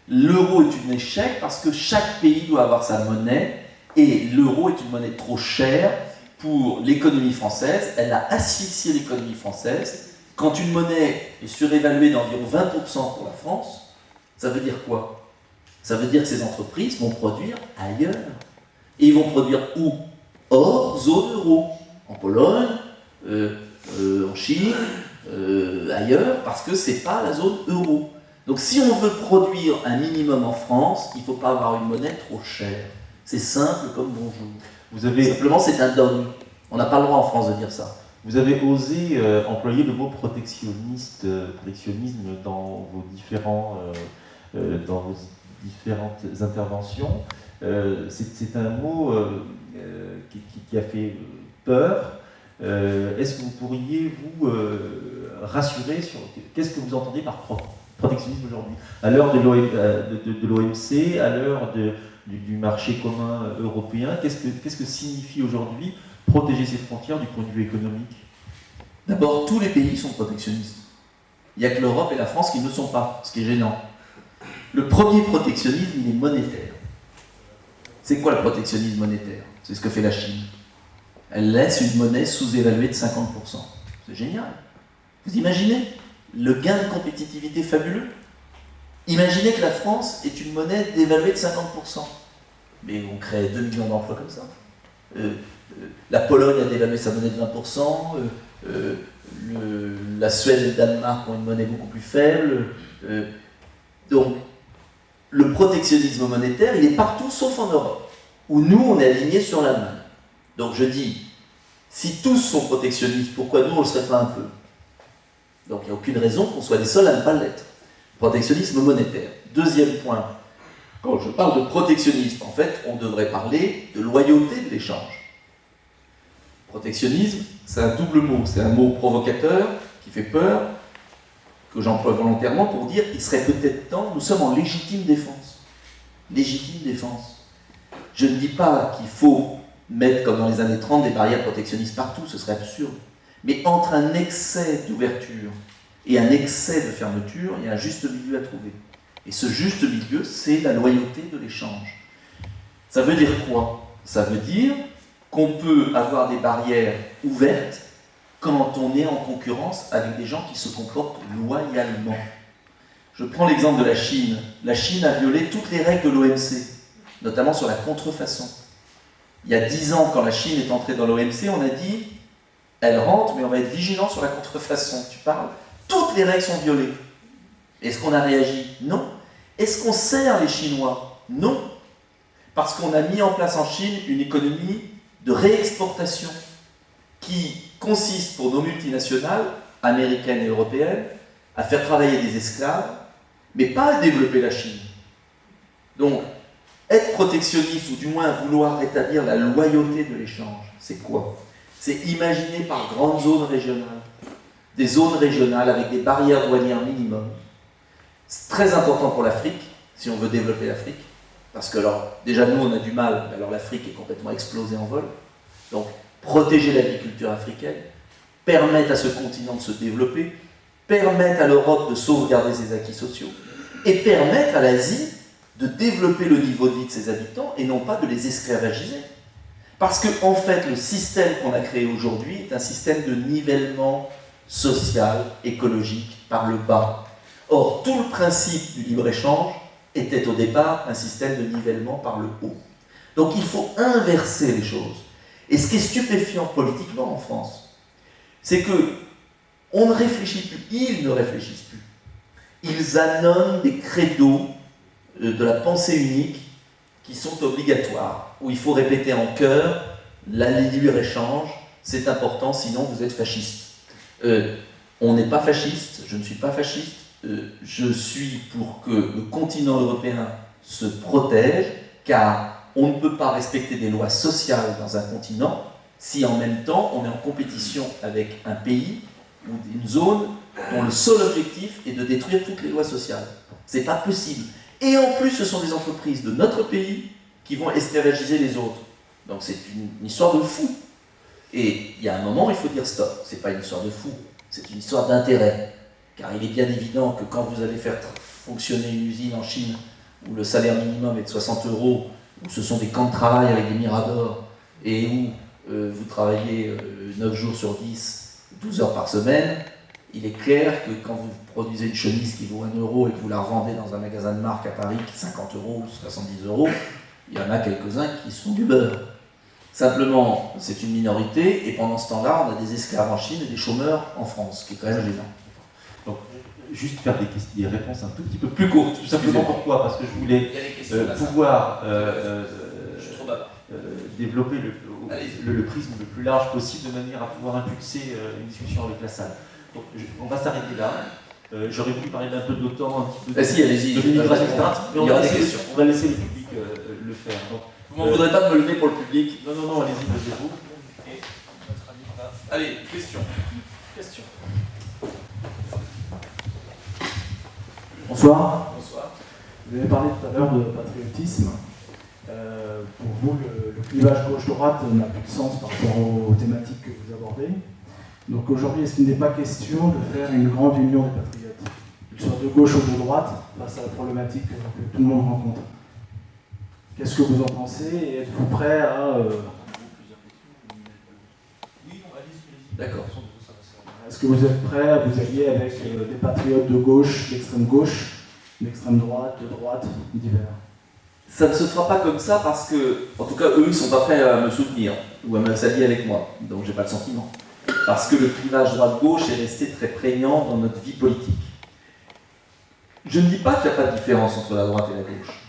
[SPEAKER 4] l'euro est un échec parce que chaque pays doit avoir sa monnaie et l'euro est une monnaie trop chère pour l'économie française. Elle a asphyxié l'économie française. Quand une monnaie est surévaluée d'environ 20% pour la France, ça veut dire quoi? Ça veut dire que ces entreprises vont produire ailleurs. Et ils vont produire où? Hors zone euro. En Pologne, en Chine, ailleurs, parce que ce n'est pas la zone euro. Donc si on veut produire un minimum en France, il ne faut pas avoir une monnaie trop chère. C'est simple comme bonjour. Simplement, c'est un dogme. On n'a pas le droit en France de dire ça.
[SPEAKER 3] Vous avez osé employer le mot protectionnisme dans vos différentes interventions. C'est un mot qui a fait peur. Est-ce que vous pourriez vous rassurer sur qu'est-ce que vous entendez par protectionnisme aujourd'hui? À l'heure de l'OMC, à l'heure du marché commun européen, qu'est-ce que signifie aujourd'hui protéger ses frontières du point de vue économique?
[SPEAKER 4] D'abord, tous les pays sont protectionnistes. Il n'y a que l'Europe et la France qui ne le sont pas, ce qui est gênant. Le premier protectionnisme, il est monétaire. C'est quoi le protectionnisme monétaire? C'est ce que fait la Chine. Elle laisse une monnaie sous-évaluée de 50%. C'est génial. Vous imaginez le gain de compétitivité fabuleux? Imaginez que la France est une monnaie dévaluée de 50%. Mais on crée 2 millions d'emplois comme ça. La Pologne a dévalué sa monnaie de 20%, la Suède et le Danemark ont une monnaie beaucoup plus faible. Donc, le protectionnisme monétaire, il est partout sauf en Europe, où nous, on est alignés sur l'Allemagne. Donc je dis, si tous sont protectionnistes, pourquoi nous, on ne le serait pas un peu? Donc il n'y a aucune raison qu'on soit les seuls à ne pas l'être. Protectionnisme monétaire. Deuxième point, quand je parle de protectionnisme, en fait, on devrait parler de loyauté de l'échange. Protectionnisme, c'est un double mot. C'est un mot provocateur, qui fait peur, que j'emploie volontairement pour dire qu'il serait peut-être temps, nous sommes en légitime défense. Légitime défense. Je ne dis pas qu'il faut mettre, comme dans les années 30, des barrières protectionnistes partout, ce serait absurde. Mais entre un excès d'ouverture et un excès de fermeture, il y a un juste milieu à trouver. Et ce juste milieu, c'est la loyauté de l'échange. Ça veut dire quoi? Ça veut dire qu'on peut avoir des barrières ouvertes quand on est en concurrence avec des gens qui se comportent loyalement. Je prends l'exemple de la Chine. La Chine a violé toutes les règles de l'OMC, notamment sur la contrefaçon. Il y a 10 ans, quand la Chine est entrée dans l'OMC, on a dit « elle rentre, mais on va être vigilant sur la contrefaçon ». Tu parles? Toutes les règles sont violées. Est-ce qu'on a réagi? Non. Est-ce qu'on sert les Chinois? Non. Parce qu'on a mis en place en Chine une économie de réexportation qui consiste pour nos multinationales, américaines et européennes, à faire travailler des esclaves, mais pas à développer la Chine. Donc, être protectionniste, ou du moins vouloir rétablir la loyauté de l'échange, c'est quoi? C'est imaginer par grandes zones régionales, des zones régionales avec des barrières douanières minimum. C'est très important pour l'Afrique, si on veut développer l'Afrique, parce que alors, déjà nous on a du mal, mais alors l'Afrique est complètement explosée en vol. Donc, protéger l'agriculture africaine, permettre à ce continent de se développer, permettre à l'Europe de sauvegarder ses acquis sociaux, et permettre à l'Asie de développer le niveau de vie de ses habitants et non pas de les esclavagiser. Parce que, en fait, le système qu'on a créé aujourd'hui est un système de nivellement social, écologique, par le bas. Or, tout le principe du libre-échange était au départ un système de nivellement par le haut. Donc il faut inverser les choses. Et ce qui est stupéfiant politiquement en France, c'est que on ne réfléchit plus, ils ne réfléchissent plus. Ils annonnent des credos de la pensée unique qui sont obligatoires, où il faut répéter en chœur la libre-échange, c'est important, sinon vous êtes fasciste. On n'est pas fasciste, je ne suis pas fasciste, je suis pour que le continent européen se protège, car on ne peut pas respecter des lois sociales dans un continent si en même temps on est en compétition avec un pays ou une zone dont le seul objectif est de détruire toutes les lois sociales. C'est pas possible. Et en plus, ce sont des entreprises de notre pays qui vont esclavagiser les autres. Donc c'est une histoire de fou. Et il y a un moment, il faut dire stop. C'est pas une histoire de fou, c'est une histoire d'intérêt. Car il est bien évident que quand vous allez faire fonctionner une usine en Chine où le salaire minimum est de 60 €, où ce sont des camps de travail avec des miradors, et où vous travaillez 9 jours sur 10, 12 heures par semaine, il est clair que quand vous produisez une chemise qui vaut 1 € et que vous la revendez dans un magasin de marque à Paris qui est 50 € ou 70 €, il y en a quelques-uns qui sont du beurre. Simplement, c'est une minorité, et pendant ce temps-là, on a des esclaves en Chine et des chômeurs en France, ce qui est quand même gênant.
[SPEAKER 3] Donc, juste faire des réponses un tout petit peu plus courtes. Tout simplement pourquoi? Parce que je voulais pouvoir développer le prisme le plus large possible de manière à pouvoir impulser une discussion avec la salle. Donc, on va s'arrêter là. J'aurais voulu parler d'un peu de l'OTAN, un petit peu de l'immigration, etc. Mais on va laisser le public le faire. Donc,
[SPEAKER 4] vous ne voudrez pas me lever pour le public?
[SPEAKER 3] Non, allez-y, levez-vous.
[SPEAKER 4] Allez, question.
[SPEAKER 5] Bonsoir.
[SPEAKER 4] Bonsoir.
[SPEAKER 5] Vous avez parlé tout à l'heure de patriotisme. Pour vous, le clivage gauche-droite n'a plus de sens par rapport aux thématiques que vous abordez. Donc aujourd'hui, est-ce qu'il n'est pas question de faire une grande union des patriotes, qu'ils soient de gauche ou de droite, face à la problématique que tout le monde rencontre? Qu'est-ce que vous en pensez et êtes-vous prêt à...
[SPEAKER 4] D'accord.
[SPEAKER 5] Est-ce que vous êtes prêt à vous allier avec des patriotes de gauche, d'extrême gauche, d'extrême droite, de droite, divers?
[SPEAKER 4] Ça ne se fera pas comme ça parce que, en tout cas, eux, ils ne sont pas prêts à me soutenir ou à me s'allier avec moi. Donc, j'ai pas le sentiment. Parce que le clivage droite-gauche est resté très prégnant dans notre vie politique. Je ne dis pas qu'il n'y a pas de différence entre la droite et la gauche.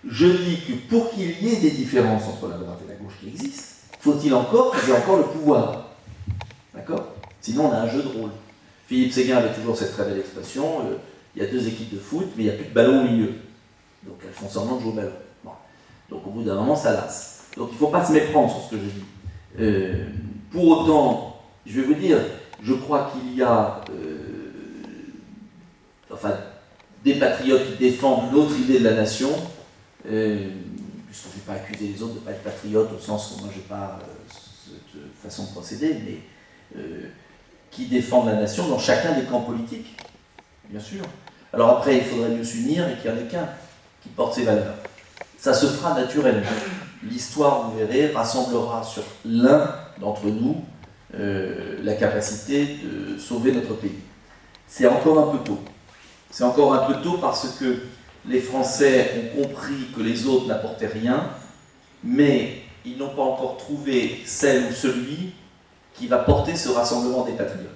[SPEAKER 4] Je dis que pour qu'il y ait des différences entre la droite et la gauche qui existent, faut-il encore qu'ils aient encore le pouvoir. D'accord? Sinon, on a un jeu de rôle. Philippe Séguin avait toujours cette très belle expression, il y a 2 équipes de foot, mais il n'y a plus de ballon au milieu. Donc elles font semblant de jouer au ballon. Bon. Donc au bout d'un moment, ça lasse. Donc il ne faut pas se méprendre sur ce que je dis. Pour autant, je vais vous dire, je crois qu'il y a des patriotes qui défendent une autre idée de la nation. Je plus, je ne vais pas accuser les autres de ne pas être patriotes au sens où moi je n'ai pas cette façon de procéder, mais qui défendent la nation dans chacun des camps politiques, bien sûr. Alors après, il faudrait mieux s'unir et qu'il n'y en ait qu'un qui porte ses valeurs. Ça se fera naturellement. L'histoire, vous verrez, rassemblera sur l'un d'entre nous la capacité de sauver notre pays. C'est encore un peu tôt. C'est encore un peu tôt parce que les Français ont compris que les autres n'apportaient rien, mais ils n'ont pas encore trouvé celle ou celui qui va porter ce rassemblement des patriotes.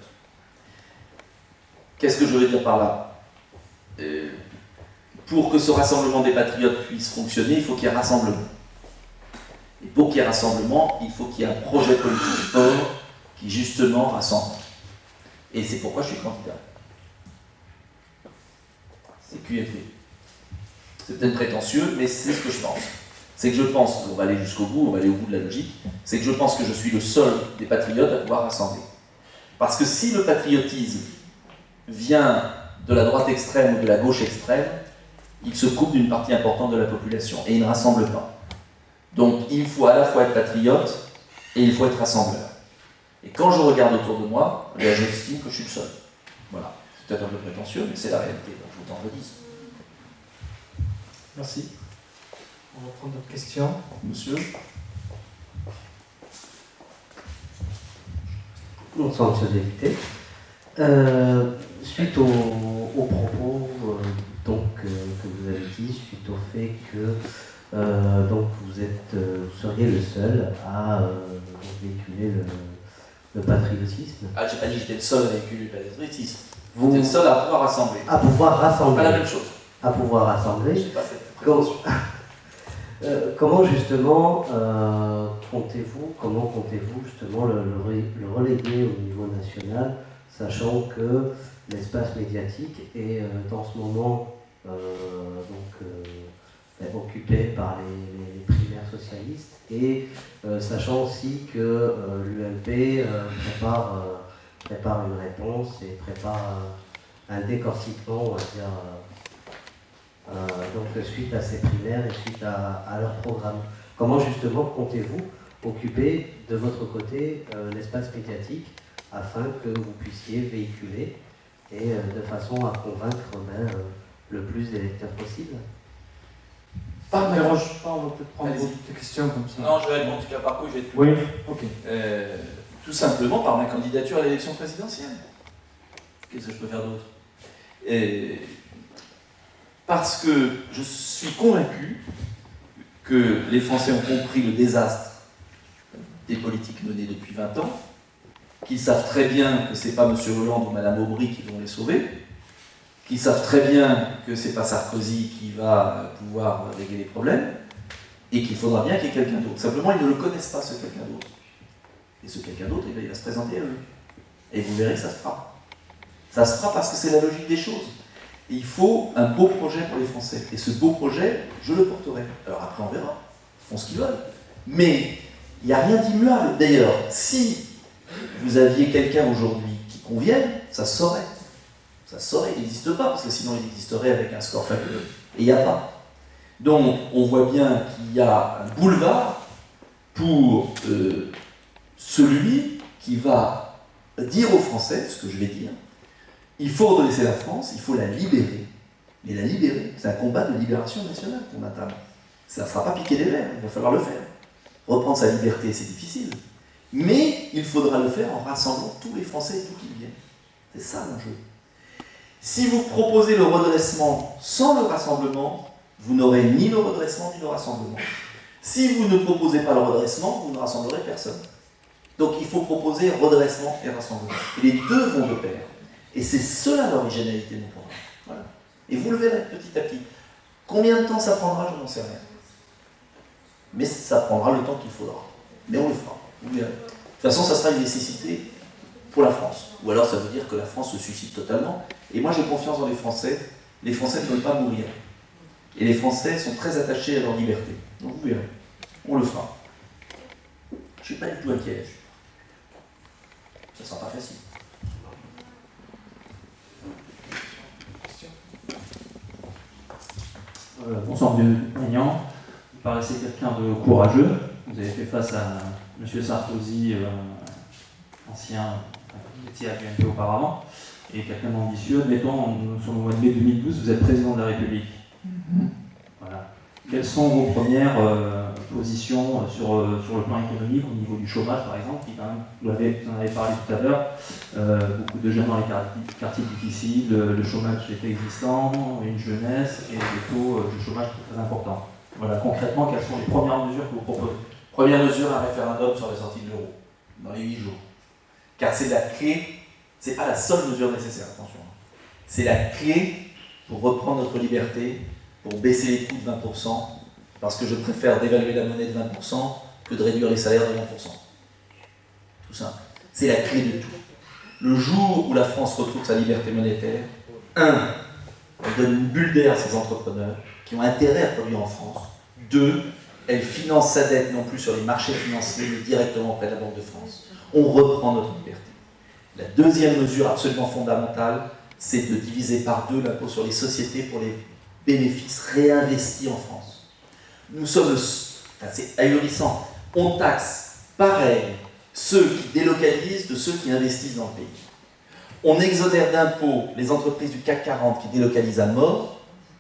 [SPEAKER 4] Qu'est-ce que je veux dire par là ? Pour que ce rassemblement des patriotes puisse fonctionner, il faut qu'il y ait rassemblement. Et pour qu'il y ait rassemblement, il faut qu'il y ait un projet politique fort qui justement rassemble. Et c'est pourquoi je suis candidat. C'est QFD. C'est peut-être prétentieux, mais c'est ce que je pense. C'est que je pense, on va aller jusqu'au bout, on va aller au bout de la logique, c'est que je pense que je suis le seul des patriotes à pouvoir rassembler. Parce que si le patriotisme vient de la droite extrême ou de la gauche extrême, il se coupe d'une partie importante de la population et il ne rassemble pas. Donc il faut à la fois être patriote et il faut être rassembleur. Et quand je regarde autour de moi, j'estime que je suis le seul. Voilà. C'est peut-être un peu prétentieux, mais c'est la réalité, donc je vous en redis.
[SPEAKER 1] Merci. On va prendre d'autres questions.
[SPEAKER 4] Monsieur ?
[SPEAKER 6] Bonsoir, monsieur le député. Suite aux propos que vous avez dit, suite au fait que donc vous seriez le seul à véhiculer le patriotisme.
[SPEAKER 4] Ah, j'ai pas dit que j'étais le seul à véhiculer le patriotisme.
[SPEAKER 6] Vous,
[SPEAKER 4] J'étais le seul à pouvoir rassembler.
[SPEAKER 6] à pouvoir rassembler.
[SPEAKER 4] Pas la même chose.
[SPEAKER 6] À pouvoir rassembler.
[SPEAKER 4] J'ai pas fait de prétention.
[SPEAKER 6] Comment justement comment comptez-vous justement le reléguer au niveau national, sachant que l'espace médiatique est en ce moment occupé par les primaires socialistes et sachant aussi que l'UMP prépare une réponse et prépare un décortiquement, on va dire, donc suite à ces primaires et suite à leur programme. Comment justement comptez-vous occuper de votre côté l'espace médiatique afin que vous puissiez véhiculer et de façon à convaincre le plus d'électeurs possible?
[SPEAKER 1] Pas de dérange pas, on va peut-être prendre
[SPEAKER 4] Allez-y.
[SPEAKER 1] des questions comme ça.
[SPEAKER 4] Non, je vais répondre du cas par coup, je vais être plus.
[SPEAKER 1] Oui, ok.
[SPEAKER 4] Tout simplement par ma candidature à l'élection présidentielle. Qu'est-ce que je peux faire d'autre ? Parce que je suis convaincu que les Français ont compris le désastre des politiques menées depuis 20 ans, qu'ils savent très bien que ce n'est pas M. Hollande ou Mme Aubry qui vont les sauver, qu'ils savent très bien que ce n'est pas Sarkozy qui va pouvoir régler les problèmes, et qu'il faudra bien qu'il y ait quelqu'un d'autre. Simplement, ils ne le connaissent pas, ce quelqu'un d'autre. Et ce quelqu'un d'autre, il va se présenter à eux. Et vous verrez, ça se fera. Ça se fera parce que c'est la logique des choses. Et il faut un beau projet pour les Français. Et ce beau projet, je le porterai. Alors après, on verra. Ils font ce qu'ils veulent. Mais il n'y a rien d'immuable. D'ailleurs, si vous aviez quelqu'un aujourd'hui qui convienne, ça se saurait. Ça se saurait. Il n'existe pas, parce que sinon il existerait avec un score fabuleux. Et il n'y a pas. Donc, on voit bien qu'il y a un boulevard pour celui qui va dire aux Français ce que je vais dire. Il faut redresser la France, il faut la libérer. Mais la libérer, c'est un combat de libération nationale qu'on entame. Ça ne sera pas piquer des verres, il va falloir le faire. Reprendre sa liberté, c'est difficile. Mais il faudra le faire en rassemblant tous les Français et tout qui viennent. C'est ça l'enjeu. Si vous proposez le redressement sans le rassemblement, vous n'aurez ni le redressement ni le rassemblement. Si vous ne proposez pas le redressement, vous ne rassemblerez personne. Donc il faut proposer redressement et rassemblement. Et les deux vont de pair. Et c'est cela l'originalité de mon programme. Voilà. Et vous le verrez petit à petit. Combien de temps ça prendra, je n'en sais rien. Mais ça prendra le temps qu'il faudra. Mais on le fera. Vous verrez. De toute façon, ça sera une nécessité pour la France. Ou alors ça veut dire que la France se suicide totalement. Et moi j'ai confiance dans les Français. Les Français ne veulent pas mourir. Et les Français sont très attachés à leur liberté. Donc vous verrez. On le fera. Je ne suis pas du tout inquiet. Ça ne sera pas facile.
[SPEAKER 7] Bonsoir, M. Magnan. paraissez quelqu'un de courageux. Vous avez fait face à M. Sarkozy, ancien, vous étiez à l'UMP auparavant, et quelqu'un d'ambitieux. Admettons, sur le mois de mai 2012, vous êtes président de la République. Voilà. Quelles sont vos premières positions sur le plan économique, au niveau du chômage par exemple, qui, quand même, vous en avez parlé tout à l'heure, beaucoup de jeunes dans les quartiers difficiles, le chômage est existant, une jeunesse et des taux de chômage très importants. Voilà, concrètement, quelles sont les premières mesures que vous proposez?
[SPEAKER 4] Première mesure, un référendum sur la sortie de l'euro, dans les 8 jours. Car c'est la clé, c'est pas la seule mesure nécessaire, attention. C'est la clé pour reprendre notre liberté, pour baisser les coûts de 20%, parce que je préfère dévaluer la monnaie de 20% que de réduire les salaires de 20%. Tout simple. C'est la clé de tout. Le jour où la France retrouve sa liberté monétaire, elle donne une bulle d'air à ses entrepreneurs qui ont intérêt à produire en France. 2, elle finance sa dette non plus sur les marchés financiers, mais directement auprès de la Banque de France. On reprend notre liberté. La deuxième mesure absolument fondamentale, c'est de diviser par 2 l'impôt sur les sociétés pour les bénéfices réinvestis en France. Nous sommes, c'est ahurissant, on taxe pareil ceux qui délocalisent de ceux qui investissent dans le pays. On exonère d'impôts les entreprises du CAC 40 qui délocalisent à mort,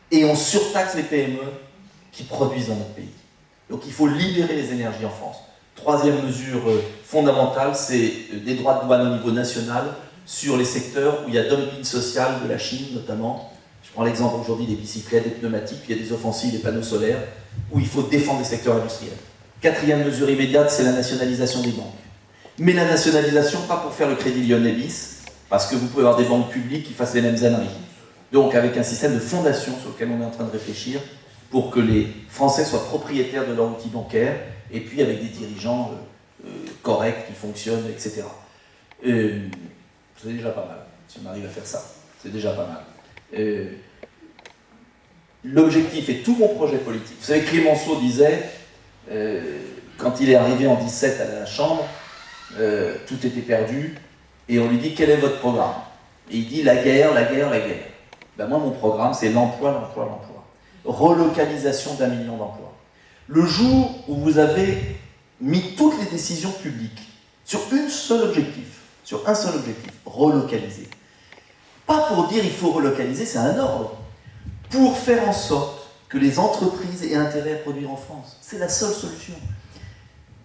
[SPEAKER 4] et on surtaxe les PME qui produisent dans notre pays. Donc il faut libérer les énergies en France. Troisième mesure fondamentale, c'est des droits de douane au niveau national sur les secteurs où il y a dumping social de la Chine notamment. Je prends l'exemple aujourd'hui des bicyclettes, des pneumatiques, puis il y a des offensives, des panneaux solaires, où il faut défendre les secteurs industriels. Quatrième mesure immédiate, c'est la nationalisation des banques. Mais la nationalisation, pas pour faire le crédit lyonnais bis, parce que vous pouvez avoir des banques publiques qui fassent les mêmes âneries. Donc avec un système de fondation sur lequel on est en train de réfléchir, pour que les Français soient propriétaires de leur outil bancaire, et puis avec des dirigeants corrects, qui fonctionnent, etc. C'est déjà pas mal, si on arrive à faire ça. C'est déjà pas mal. L'objectif et tout mon projet politique. Vous savez, Clémenceau disait, quand il est arrivé en 17 à la Chambre, tout était perdu, et on lui dit, quel est votre programme? Et il dit, la guerre, la guerre, la guerre. Ben moi, mon programme, c'est l'emploi, l'emploi, l'emploi. Relocalisation d'1 million d'emplois. Le jour où vous avez mis toutes les décisions publiques sur un seul objectif, relocaliser. Pas pour dire il faut relocaliser, c'est un ordre. Pour faire en sorte que les entreprises aient intérêt à produire en France. C'est la seule solution.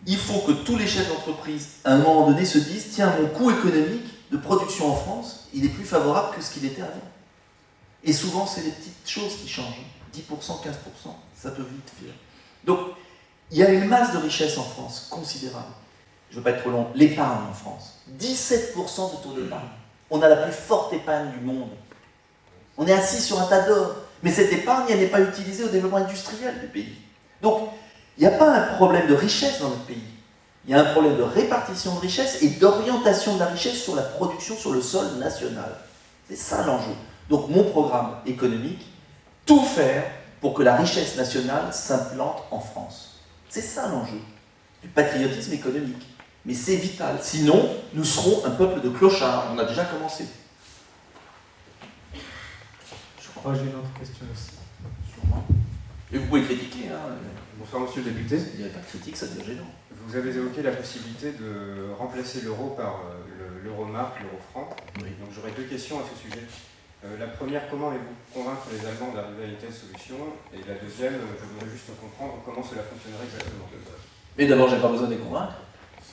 [SPEAKER 4] Il faut que tous les chefs d'entreprise, à un moment donné, se disent tiens, mon coût économique de production en France, il est plus favorable que ce qu'il était avant. Et souvent, c'est les petites choses qui changent. 10%, 15%, ça peut vite faire. Donc, il y a une masse de richesse en France, considérable. Je ne veux pas être trop long. L'épargne en France. 17% de taux d'épargne. On a la plus forte épargne du monde. On est assis sur un tas d'or. Mais cette épargne, elle n'est pas utilisée au développement industriel du pays. Donc, il n'y a pas un problème de richesse dans notre pays. Il y a un problème de répartition de richesse et d'orientation de la richesse sur la production sur le sol national. C'est ça l'enjeu. Donc, mon programme économique, tout faire pour que la richesse nationale s'implante en France. C'est ça l'enjeu du patriotisme économique. Mais c'est vital. Sinon, nous serons un peuple de clochards. On a déjà commencé.
[SPEAKER 1] Je crois que j'ai une autre question aussi.
[SPEAKER 4] Sûrement. Et vous pouvez critiquer. Hein.
[SPEAKER 8] Bonsoir Monsieur le député.
[SPEAKER 4] Il n'y a pas de critique, ça devient gênant.
[SPEAKER 8] Vous avez évoqué la possibilité de remplacer l'euro par l'euro-marque, l'euro-franc.
[SPEAKER 4] Oui.
[SPEAKER 8] Donc j'aurais 2 questions à ce sujet. La première, comment allez-vous convaincre les Allemands d'arriver à une telle solution? Et la deuxième, je voudrais juste comprendre comment cela fonctionnerait exactement.
[SPEAKER 4] Mais d'abord, je n'ai pas besoin de les convaincre.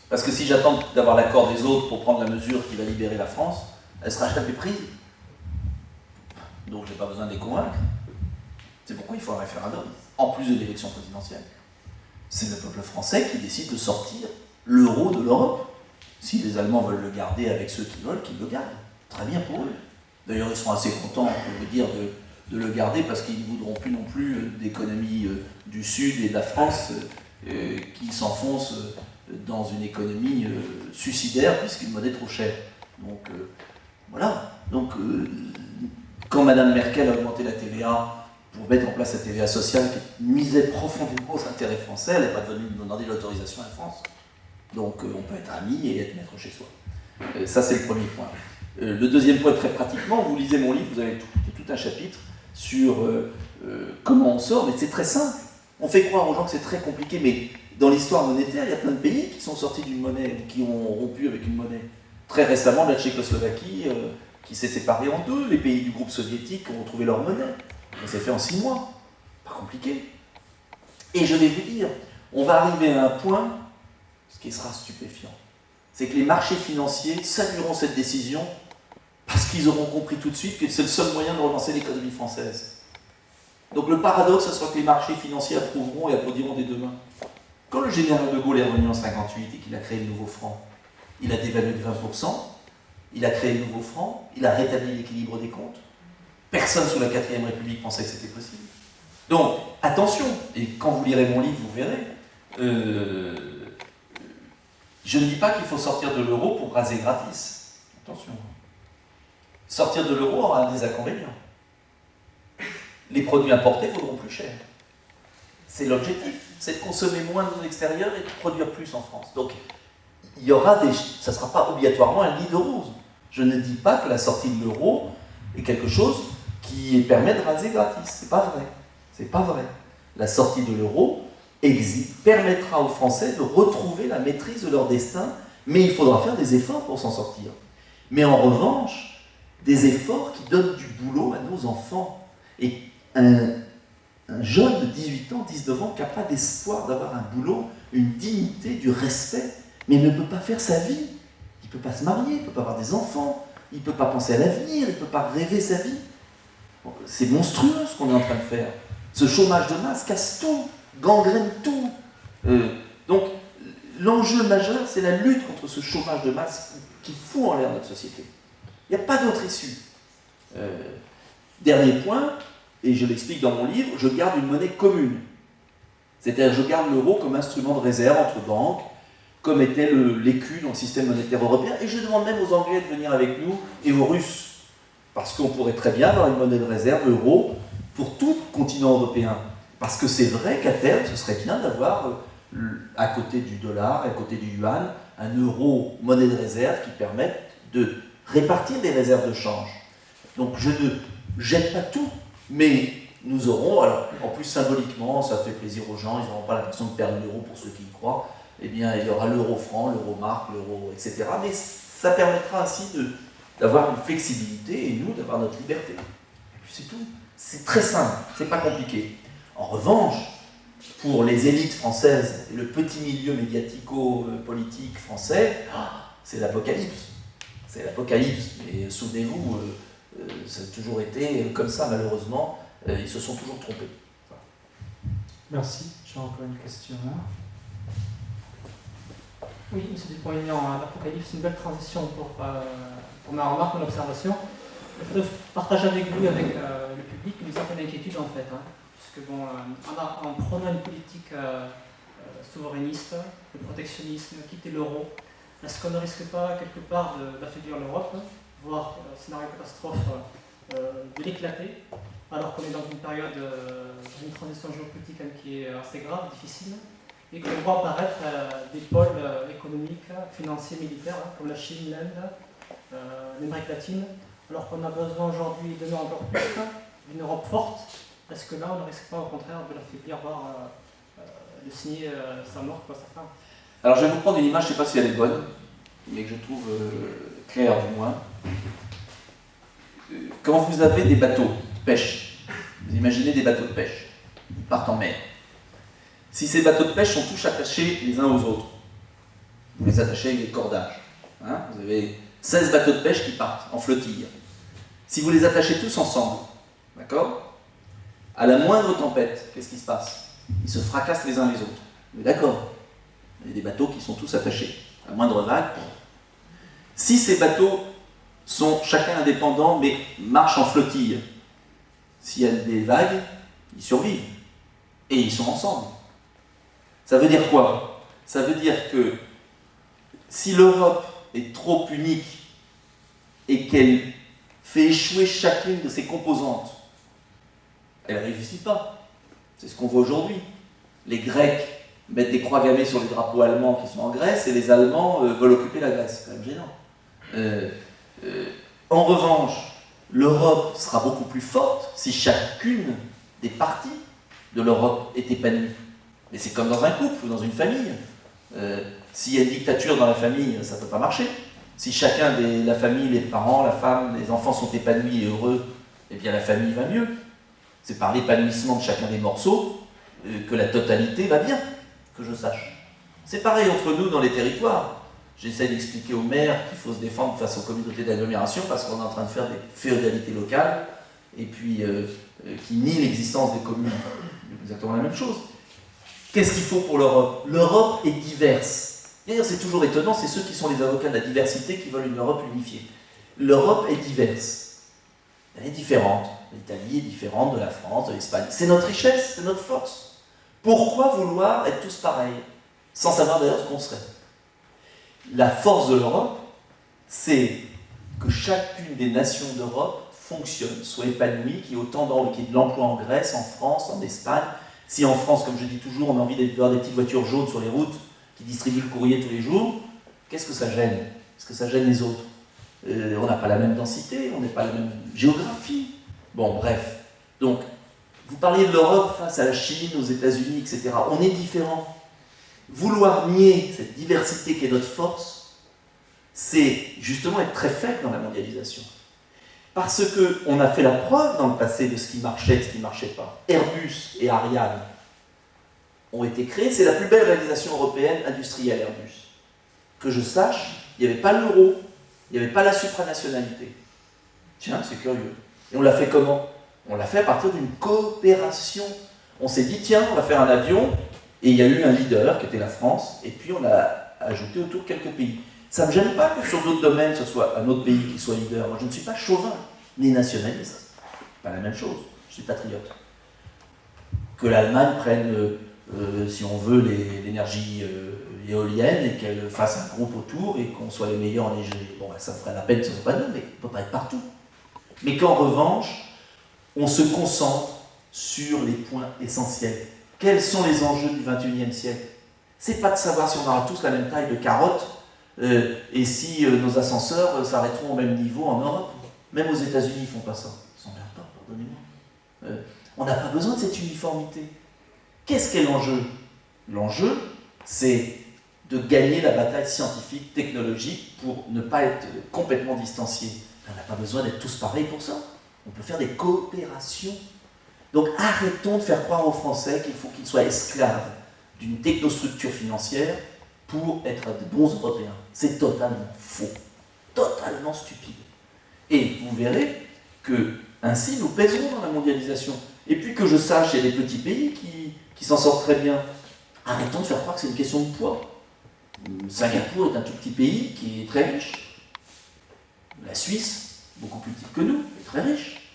[SPEAKER 4] Parce que si j'attends d'avoir l'accord des autres pour prendre la mesure qui va libérer la France, elle sera jamais prise. Donc je n'ai pas besoin de les convaincre. C'est pourquoi il faut un référendum, en plus de l'élection présidentielle. C'est le peuple français qui décide de sortir l'euro de l'Europe. Si les Allemands veulent le garder avec ceux qui veulent, qu'ils le gardent. Très bien pour eux. D'ailleurs, ils seront assez contents, on peut dire, de le garder parce qu'ils ne voudront plus non plus d'économie du Sud et de la France qui s'enfoncent dans une économie suicidaire puisqu'une monnaie trop chère. Donc, voilà. Donc, quand Mme Merkel a augmenté la TVA pour mettre en place la TVA sociale qui nuisait profondément aux intérêts français, elle n'est pas venue nous demander l'autorisation à la France. Donc, on peut être amis et être maître chez soi. Ça, c'est le premier point. Le deuxième point, très pratiquement, vous lisez mon livre, vous avez tout un chapitre sur comment on sort, mais c'est très simple. On fait croire aux gens que c'est très compliqué, mais dans l'histoire monétaire, il y a plein de pays qui sont sortis d'une monnaie, qui ont rompu avec une monnaie. Très récemment, la Tchécoslovaquie, qui s'est séparée en deux, les pays du groupe soviétique ont retrouvé leur monnaie. Ça s'est fait en 6 mois. Pas compliqué. Et je vais vous dire, on va arriver à un point, ce qui sera stupéfiant, c'est que les marchés financiers salueront cette décision parce qu'ils auront compris tout de suite que c'est le seul moyen de relancer l'économie française. Donc le paradoxe, ce sera que les marchés financiers approuveront et applaudiront des deux mains. Quand le général de Gaulle est revenu en 1958 et qu'il a créé le nouveau franc, il a dévalué de 20%, il a créé le nouveau franc, il a rétabli l'équilibre des comptes. Personne sous la 4ème République pensait que c'était possible. Donc, attention, et quand vous lirez mon livre, vous verrez, je ne dis pas qu'il faut sortir de l'euro pour raser gratis. Attention. Sortir de l'euro aura des inconvénients. Les produits importés vaudront plus cher. C'est l'objectif, c'est de consommer moins de l'extérieur et de produire plus en France. Donc, il y aura ça ne sera pas obligatoirement un lit de rose. Je ne dis pas que la sortie de l'euro est quelque chose qui permet de raser gratis. C'est pas vrai. C'est pas vrai. La sortie de l'euro permettra aux Français de retrouver la maîtrise de leur destin, mais il faudra faire des efforts pour s'en sortir. Mais en revanche, des efforts qui donnent du boulot à nos enfants. Et un jeune de 18 ans, 19 ans, qui n'a pas d'espoir d'avoir un boulot, une dignité, du respect, mais il ne peut pas faire sa vie. Il ne peut pas se marier, il ne peut pas avoir des enfants, il ne peut pas penser à l'avenir, il ne peut pas rêver sa vie. C'est monstrueux ce qu'on est en train de faire. Ce chômage de masse casse tout, gangrène tout. Donc, l'enjeu majeur, c'est la lutte contre ce chômage de masse qui fout en l'air notre société. Il n'y a pas d'autre issue. Dernier point, et je l'explique dans mon livre, je garde une monnaie commune. C'est-à-dire, je garde l'euro comme instrument de réserve entre banques, comme était l'écu dans le système monétaire européen, et je demande même aux Anglais de venir avec nous, et aux Russes, parce qu'on pourrait très bien avoir une monnaie de réserve, l'euro, pour tout le continent européen. Parce que c'est vrai qu'à terme, ce serait bien d'avoir, à côté du dollar, à côté du yuan, un euro monnaie de réserve qui permette de répartir des réserves de change. Donc je ne jette pas tout, mais nous aurons, alors en plus symboliquement, ça fait plaisir aux gens, ils n'auront pas l'impression de perdre l'euro pour ceux qui y croient, eh bien il y aura l'euro franc, l'euro marque, l'euro, etc. Mais ça permettra ainsi d'avoir une flexibilité et nous d'avoir notre liberté. Et puis c'est tout. C'est très simple, c'est pas compliqué. En revanche, pour les élites françaises et le petit milieu médiatico-politique français, c'est l'apocalypse. C'est l'apocalypse. Et souvenez-vous, ça a toujours été comme ça, malheureusement. Ils se sont toujours trompés.
[SPEAKER 9] Merci. J'ai encore une question là. Oui, M. Dupont-Aignan, l'apocalypse, c'est une belle transition pour ma remarque, mon observation. Je voudrais partager avec vous et avec le public une certaine inquiétude en fait. Puisque bon, en prenant une politique souverainiste, le protectionnisme, quitter l'euro, est-ce qu'on ne risque pas quelque part d'affaiblir l'Europe, voire, scénario catastrophe, de l'éclater, alors qu'on est dans une période, une transition géopolitique qui est assez grave, difficile, et qu'on voit apparaître des pôles économiques, financiers, militaires, comme la Chine, l'Inde, l'Amérique latine, alors qu'on a besoin aujourd'hui, demain encore plus, d'une Europe forte. Est-ce que là, on ne risque pas au contraire de l'affaiblir, voire de signer sa mort, quoi, sa fin?
[SPEAKER 4] Alors je vais vous prendre une image, je ne sais pas si elle est bonne, mais que je trouve claire du moins. Quand vous avez des bateaux de pêche, vous imaginez des bateaux de pêche, ils partent en mer. Si ces bateaux de pêche sont tous attachés les uns aux autres, vous les attachez avec des cordages. Hein, vous avez 16 bateaux de pêche qui partent en flottille. Si vous les attachez tous ensemble, d'accord, à la moindre tempête, qu'est-ce qui se passe? Ils se fracassent les uns les autres. Mais d'accord, il y a des bateaux qui sont tous attachés. À la moindre vague. Si ces bateaux sont chacun indépendants mais marchent en flottille, s'il y a des vagues, ils survivent. Et ils sont ensemble. Ça veut dire quoi? Ça veut dire que si l'Europe est trop unique et qu'elle fait échouer chacune de ses composantes, elle ne réussit pas. C'est ce qu'on voit aujourd'hui. Les Grecs mettent des croix gammées sur les drapeaux allemands qui sont en Grèce et les Allemands veulent occuper la Grèce. C'est quand même gênant. En revanche, l'Europe sera beaucoup plus forte si chacune des parties de l'Europe est épanoui. Mais c'est comme dans un couple ou dans une famille. S'il y a une dictature dans la famille, ça ne peut pas marcher. Si chacun de la famille, les parents, la femme, les enfants sont épanouis et heureux, eh bien la famille va mieux. C'est par l'épanouissement de chacun des morceaux que la totalité va bien, que je sache. C'est pareil entre nous dans les territoires. J'essaie d'expliquer aux maires qu'il faut se défendre face aux communautés d'agglomération parce qu'on est en train de faire des féodalités locales et puis qui nient l'existence des communes. Exactement la même chose. Qu'est-ce qu'il faut pour l'Europe? L'Europe est diverse. D'ailleurs, c'est toujours étonnant, c'est ceux qui sont les avocats de la diversité qui veulent une Europe unifiée. L'Europe est diverse. Elle est différente. L'Italie est différente de la France, de l'Espagne. C'est notre richesse, c'est notre force. Pourquoi vouloir être tous pareils, sans savoir d'ailleurs ce qu'on serait? La force de l'Europe, c'est que chacune des nations d'Europe fonctionne, soit épanouie, qu'il y ait autant qu'il y ait de l'emploi en Grèce, en France, en Espagne. Si en France, comme je dis toujours, on a envie d'avoir des petites voitures jaunes sur les routes qui distribuent le courrier tous les jours, qu'est-ce que ça gêne? Est-ce que ça gêne les autres? On n'a pas la même densité, on n'a pas la même géographie. Bon, bref. Donc, vous parliez de l'Europe face à la Chine, aux États-Unis, etc. On est différents. Vouloir nier cette diversité qui est notre force, c'est justement être très faible dans la mondialisation. Parce qu'on a fait la preuve dans le passé de ce qui marchait et de ce qui ne marchait pas. Airbus et Ariane ont été créés, c'est la plus belle réalisation européenne industrielle, Airbus. Que je sache, il n'y avait pas l'euro, il n'y avait pas la supranationalité. Tiens, c'est curieux. Et on l'a fait comment? On l'a fait à partir d'une coopération. On s'est dit, tiens, on va faire un avion, et il y a eu un leader qui était la France, et puis on a ajouté autour quelques pays. Ça ne me gêne pas que sur d'autres domaines, ce soit un autre pays qui soit leader. Moi, je ne suis pas chauvin, ni nationaliste. Pas la même chose. Je suis patriote. Que l'Allemagne prenne, si on veut, l'énergie éolienne et qu'elle fasse un groupe autour et qu'on soit les meilleurs en énergie. Bon, ça me ferait la peine, ce ne soit pas nous, mais on ne peut pas être partout. Mais qu'en revanche, on se concentre sur les points essentiels. Quels sont les enjeux du XXIe siècle? C'est pas de savoir si on aura tous la même taille de carotte et si nos ascenseurs s'arrêteront au même niveau en Europe. Même aux États-Unis, ils ne font pas ça. Ils s'en merdent pas, pardonnez-moi. On n'a pas besoin de cette uniformité. Qu'est-ce qu'est l'enjeu? L'enjeu, c'est de gagner la bataille scientifique, technologique, pour ne pas être complètement distancié. On n'a pas besoin d'être tous pareils pour ça. On peut faire des coopérations. Donc arrêtons de faire croire aux Français qu'il faut qu'ils soient esclaves d'une technostructure financière pour être de bons Européens. C'est totalement faux, totalement stupide. Et vous verrez que ainsi nous pèserons dans la mondialisation. Et puis que je sache, il y a des petits pays qui s'en sortent très bien. Arrêtons de faire croire que c'est une question de poids. Singapour est un tout petit pays qui est très riche. La Suisse, beaucoup plus petite que nous, est très riche.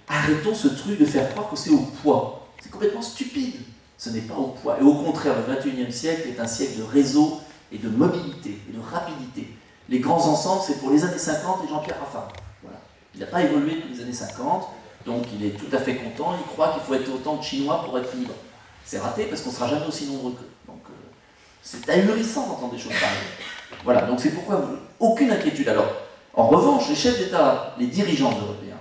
[SPEAKER 4] Arrêtons ce truc de faire croire que c'est au poids. C'est complètement stupide. Ce n'est pas au poids. Et au contraire, le XXIe siècle est un siècle de réseau et de mobilité et de rapidité. Les grands ensembles, c'est pour les années 50 et Jean-Pierre Raffarin. Voilà. Il n'a pas évolué depuis les années 50, donc il est tout à fait content. Il croit qu'il faut être autant de Chinois pour être libre. C'est raté parce qu'on ne sera jamais aussi nombreux qu'eux. Donc c'est ahurissant d'entendre des choses pareilles. Voilà, donc c'est pourquoi aucune inquiétude. Alors, en revanche, les chefs d'État, les dirigeants européens,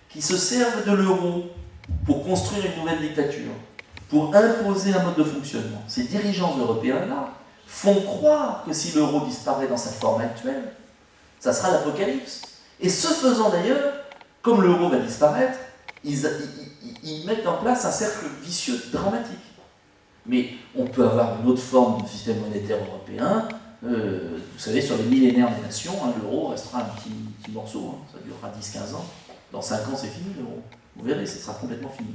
[SPEAKER 4] qui se servent de l'euro pour construire une nouvelle dictature, pour imposer un mode de fonctionnement. Ces dirigeants européens-là font croire que si l'euro disparaît dans sa forme actuelle, ça sera l'apocalypse. Et ce faisant d'ailleurs, comme l'euro va disparaître, ils mettent en place un cercle vicieux dramatique. Mais on peut avoir une autre forme de système monétaire européen. Vous savez, sur les millénaires des nations, l'euro restera un petit morceau, ça durera 10-15 ans. Dans 5 ans, c'est fini l'euro. Vous verrez, ce sera complètement fini.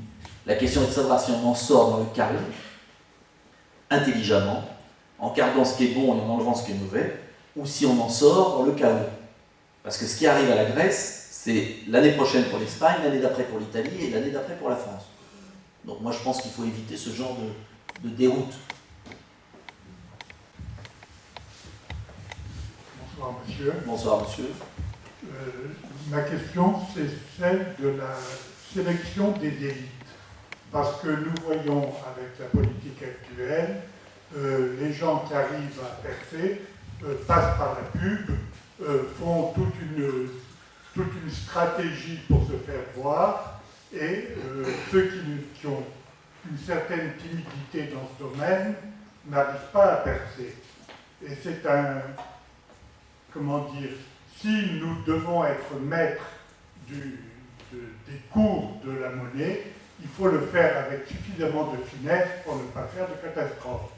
[SPEAKER 4] La question est de savoir si on en sort dans le chaos, intelligemment, en gardant ce qui est bon et en enlevant ce qui est mauvais, ou si on en sort dans le chaos. Parce que ce qui arrive à la Grèce, c'est l'année prochaine pour l'Espagne, l'année d'après pour l'Italie et l'année d'après pour la France. Donc moi je pense qu'il faut éviter ce genre de déroute.
[SPEAKER 10] Bonsoir monsieur.
[SPEAKER 4] Bonsoir monsieur.
[SPEAKER 10] Ma question, c'est celle de la sélection des élites. Parce que nous voyons avec la politique actuelle, les gens qui arrivent à percer passent par la pub, font toute une stratégie pour se faire voir, et ceux qui ont une certaine timidité dans ce domaine n'arrive pas à percer. Et c'est un, comment dire, si nous devons être maîtres des cours de la monnaie, il faut le faire avec suffisamment de finesse pour ne pas faire de catastrophe.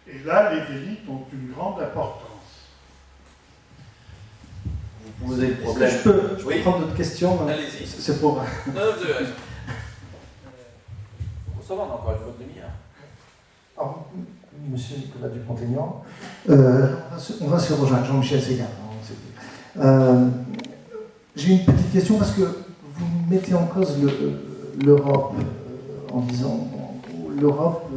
[SPEAKER 10] Et là, les élites ont une grande importance.
[SPEAKER 4] Vous posez le
[SPEAKER 1] Est-ce que
[SPEAKER 4] problème.
[SPEAKER 1] je peux
[SPEAKER 4] Oui.
[SPEAKER 1] prendre d'autres questions?
[SPEAKER 4] Allez-y.
[SPEAKER 1] C'est pour...
[SPEAKER 4] Non, vous avez raison. Ça va, on a encore une fois de demi-heure.
[SPEAKER 11] Alors, Monsieur Nicolas Dupont-Aignan, on va se rejoindre, Jean-Michel Séguin. J'ai une petite question parce que vous mettez en cause l'Europe en disant l'Europe.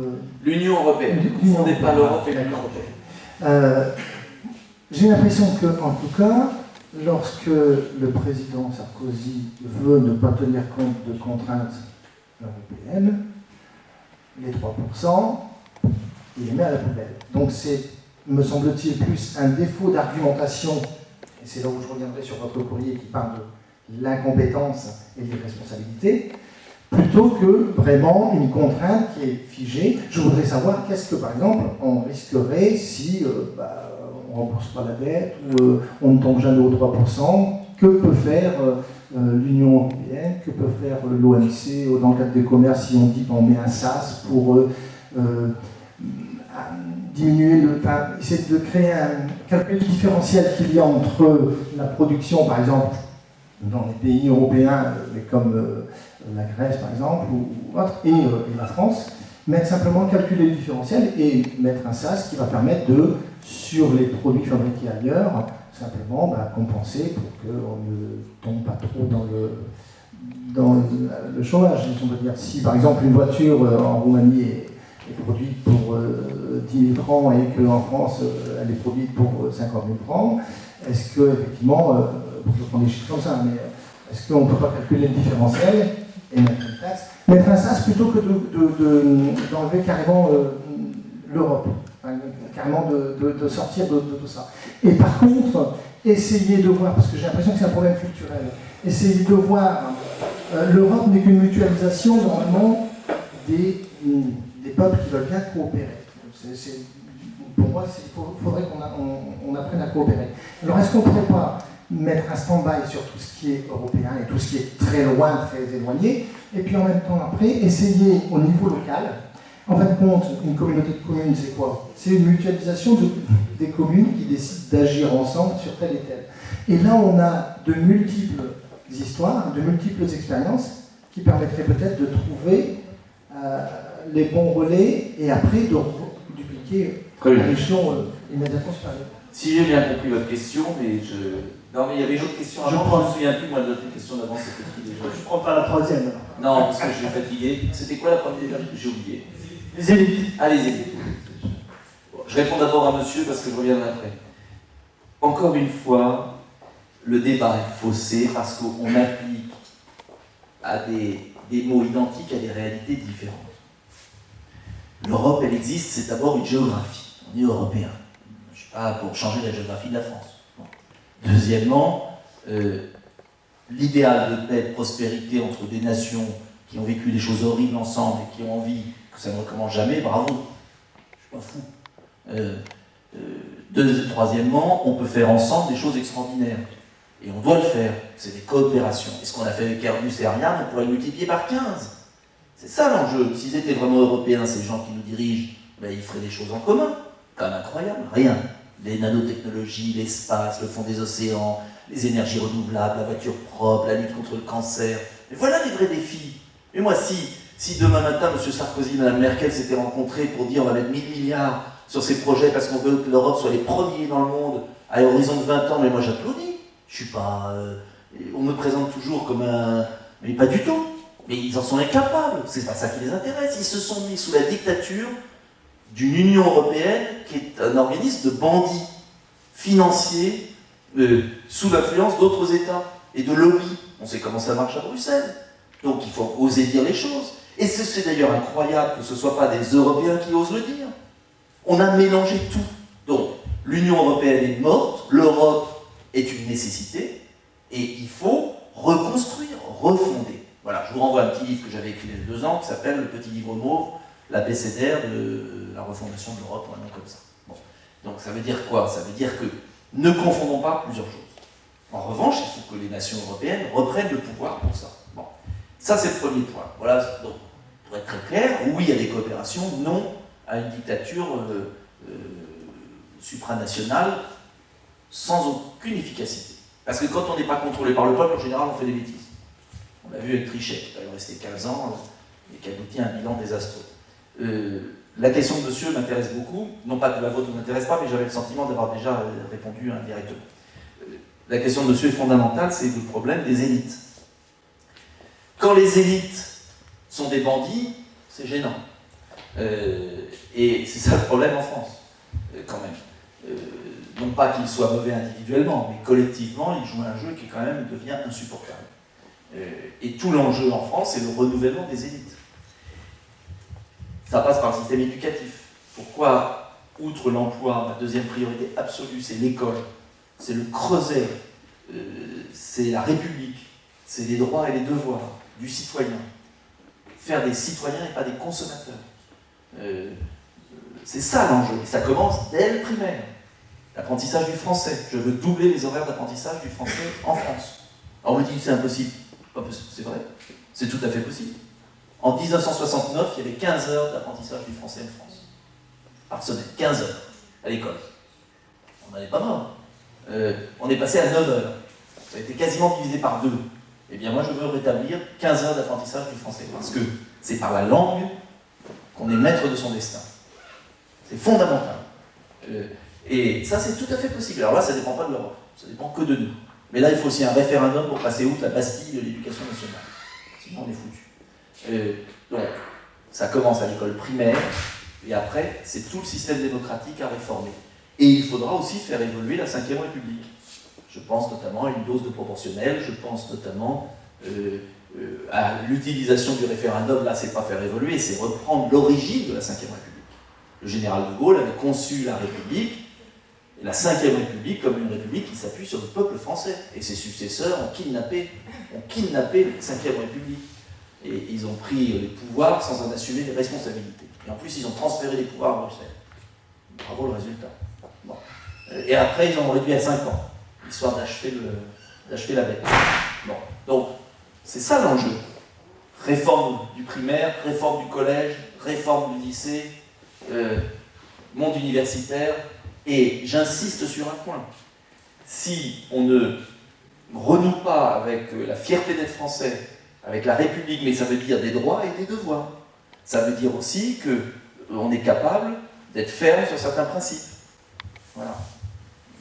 [SPEAKER 4] L'Union européenne.
[SPEAKER 11] L'Union
[SPEAKER 4] On n'est pas
[SPEAKER 11] européenne.
[SPEAKER 4] l'Europe et l'Union européenne.
[SPEAKER 11] J'ai l'impression que, en tout cas, lorsque le président Sarkozy veut ne pas tenir compte de contraintes européennes, les 3%, il les met à la poubelle. Donc c'est, me semble-t-il, plus un défaut d'argumentation, et c'est là où je reviendrai sur votre courrier qui parle de l'incompétence et des responsabilités, plutôt que vraiment une contrainte qui est figée. Je voudrais savoir qu'est-ce que, par exemple, on risquerait si on ne rembourse pas la dette ou on ne tombe jamais aux 3%. Que peut faire l'Union européenne, que peut faire l'OMC dans le cadre des commerces si on dit qu'on met un SAS pour diminuer essayer de créer un calcul différentiel qu'il y a entre la production, par exemple, dans les pays européens, comme la Grèce par exemple, ou autre, et la France, mettre simplement calculer le différentiel et mettre un SAS qui va permettre de, sur les produits fabriqués ailleurs, simplement compenser pour qu'on ne tombe pas trop dans le chômage. On peut dire, si par exemple une voiture en Roumanie est produite pour 10 000 francs et qu'en France elle est produite pour 50 000 francs, est-ce que effectivement, je prends des chiffres comme ça, mais est-ce qu'on ne peut pas calculer le différentiel et mettre une taxe, mettre un SAS plutôt que d'enlever carrément l'Europe, carrément de sortir de tout ça. Et par contre, essayer de voir, parce que j'ai l'impression que c'est un problème culturel, essayer de voir, l'Europe n'est qu'une mutualisation normalement des peuples qui veulent bien coopérer. Pour moi, il faudrait qu'on apprenne à coopérer. Alors est-ce qu'on ne pourrait pas mettre un stand-by sur tout ce qui est européen et tout ce qui est très loin, très éloigné, et puis en même temps après, essayer au niveau local. En fin de compte, une communauté de communes, c'est quoi? C'est une mutualisation des communes qui décident d'agir ensemble sur tel et tel. Et là, on a de multiples histoires, de multiples expériences qui permettraient peut-être de trouver les bons relais et après de dupliquer à l'échelon immédiatement supérieur.
[SPEAKER 4] Si j'ai bien compris votre question, mais non, mais il y avait une autre question avant, je ne me souviens plus, moi, de l'autre question d'avant, c'était qui déjà?
[SPEAKER 1] Je ne prends pas la troisième.
[SPEAKER 4] Non, parce que je suis fatigué. C'était quoi la première déjà? J'ai oublié.
[SPEAKER 1] Les élites.
[SPEAKER 4] Ah, les élites. Bon, je réponds d'abord à monsieur parce que je reviendrai après. Encore une fois, le débat est faussé parce qu'on applique à des mots identiques à des réalités différentes. L'Europe, elle existe, c'est d'abord une géographie. On est européen. Je ne suis pas pour changer la géographie de la France. Bon. Deuxièmement, l'idéal de paix, de prospérité entre des nations qui ont vécu des choses horribles ensemble et qui ont envie que ça ne recommence jamais, bravo. Je ne suis pas fou. Troisièmement, on peut faire ensemble des choses extraordinaires. Et on doit le faire. C'est des coopérations. Et ce qu'on a fait avec Airbus et Ariane, on pourrait le multiplier par 15. C'est ça l'enjeu. S'ils étaient vraiment européens, ces gens qui nous dirigent, ils feraient des choses en commun. Quand même incroyable. Rien. Les nanotechnologies, l'espace, le fond des océans, les énergies renouvelables, la voiture propre, la lutte contre le cancer. Mais voilà les vrais défis. Et moi, si demain matin, M. Sarkozy et Mme Merkel s'étaient rencontrés pour dire on va mettre 1000 milliards sur ces projets parce qu'on veut que l'Europe soit les premiers dans le monde à l'horizon de 20 ans, mais moi j'applaudis. Je suis pas... on me présente toujours comme un... Mais pas du tout. Mais ils en sont incapables. C'est pas ça qui les intéresse. Ils se sont mis sous la dictature d'une Union européenne qui est un organisme de bandits financiers sous l'influence d'autres États et de lobbies. On sait comment ça marche à Bruxelles. Donc il faut oser dire les choses. Et c'est d'ailleurs incroyable que ce ne soit pas des Européens qui osent le dire. On a mélangé tout. Donc l'Union européenne est morte, l'Europe est une nécessité, et il faut reconstruire, refonder. Voilà, je vous renvoie à un petit livre que j'avais écrit il y a 2 ans qui s'appelle Le petit livre mauve, l'abécédaire de la refondation de l'Europe, ou un nom comme ça. Bon. Donc ça veut dire quoi? Ça veut dire que ne confondons pas plusieurs choses. En revanche, il faut que les nations européennes reprennent le pouvoir pour ça. Bon. Ça, c'est le premier point. Voilà, donc, pour être très clair, oui, il y a des coopérations, non à une dictature supranationale sans aucune efficacité. Parce que quand on n'est pas contrôlé par le peuple, en général, on fait des bêtises. On l'a vu avec Trichet, qui est resté 15 ans et qui a abouti à un bilan désastreux. La question de monsieur m'intéresse beaucoup, non pas que la vôtre ne m'intéresse pas, mais j'avais le sentiment d'avoir déjà répondu indirectement. La question de monsieur est fondamentale, c'est le problème des élites. Quand les élites sont des bandits, c'est gênant. Et c'est ça le problème en France, quand même. Non pas qu'ils soient mauvais individuellement, mais collectivement, ils jouent un jeu qui quand même devient insupportable. Et tout l'enjeu en France, c'est le renouvellement des élites. Ça passe par le système éducatif. Pourquoi, outre l'emploi, ma deuxième priorité absolue, c'est l'école, c'est le creuset, c'est la République, c'est les droits et les devoirs du citoyen. Faire des citoyens et pas des consommateurs. C'est ça l'enjeu. Et ça commence dès le primaire. L'apprentissage du français. Je veux doubler les horaires d'apprentissage du français en France. Alors on me dit c'est impossible. C'est vrai, c'est tout à fait possible. En 1969, il y avait 15 heures d'apprentissage du français en France. Par semaine, 15 heures à l'école. On n'en est pas mort. On est passé à 9 heures. Ça a été quasiment divisé par 2. Eh bien moi je veux rétablir 15 heures d'apprentissage du français. Parce que c'est par la langue qu'on est maître de son destin. C'est fondamental. Et ça c'est tout à fait possible. Alors là ça ne dépend pas de l'Europe. Ça dépend que de nous. Mais là, il faut aussi un référendum pour passer outre la Bastille de l'éducation nationale. Sinon, on est foutu. Donc, ça commence à l'école primaire, et après, c'est tout le système démocratique à réformer. Et il faudra aussi faire évoluer la Ve République. Je pense notamment à une dose de proportionnelle, je pense notamment à l'utilisation du référendum. Là, c'est pas faire évoluer, c'est reprendre l'origine de la Ve République. Le général de Gaulle avait conçu la République, la Ve République comme une république qui s'appuie sur le peuple français. Et ses successeurs ont kidnappé la Ve République. Et ils ont pris les pouvoirs sans en assumer les responsabilités. Et en plus, ils ont transféré les pouvoirs à Bruxelles. Bravo le résultat. Bon. Et après, ils ont réduit à 5 ans, histoire d'achever la bête. Bon. Donc, c'est ça l'enjeu. Réforme du primaire, réforme du collège, réforme du lycée, monde universitaire. Et j'insiste sur un point. Si on ne renoue pas avec la fierté d'être français, avec la République, mais ça veut dire des droits et des devoirs. Ça veut dire aussi qu'on est capable d'être ferme sur certains principes. Voilà.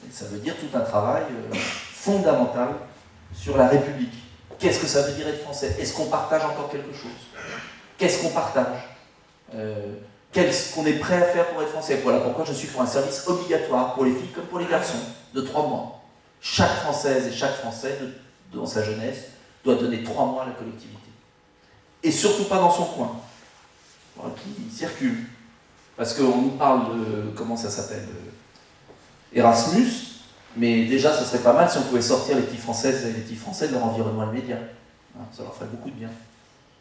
[SPEAKER 4] Et ça veut dire tout un travail fondamental sur la République. Qu'est-ce que ça veut dire être français? Est-ce qu'on partage encore quelque chose? Qu'est-ce qu'on partage? Qu'est-ce qu'on est prêt à faire pour être français? Voilà pourquoi je suis pour un service obligatoire pour les filles comme pour les garçons, de 3 mois. Chaque Française et chaque Français, dans sa jeunesse, doit donner 3 mois à la collectivité. Et surtout pas dans son coin. Voilà, qui circule. Parce qu'on nous parle de, comment ça s'appelle, Erasmus, mais déjà ce serait pas mal si on pouvait sortir les petites Françaises et les petits Français de leur environnement immédiat. Ça leur ferait beaucoup de bien.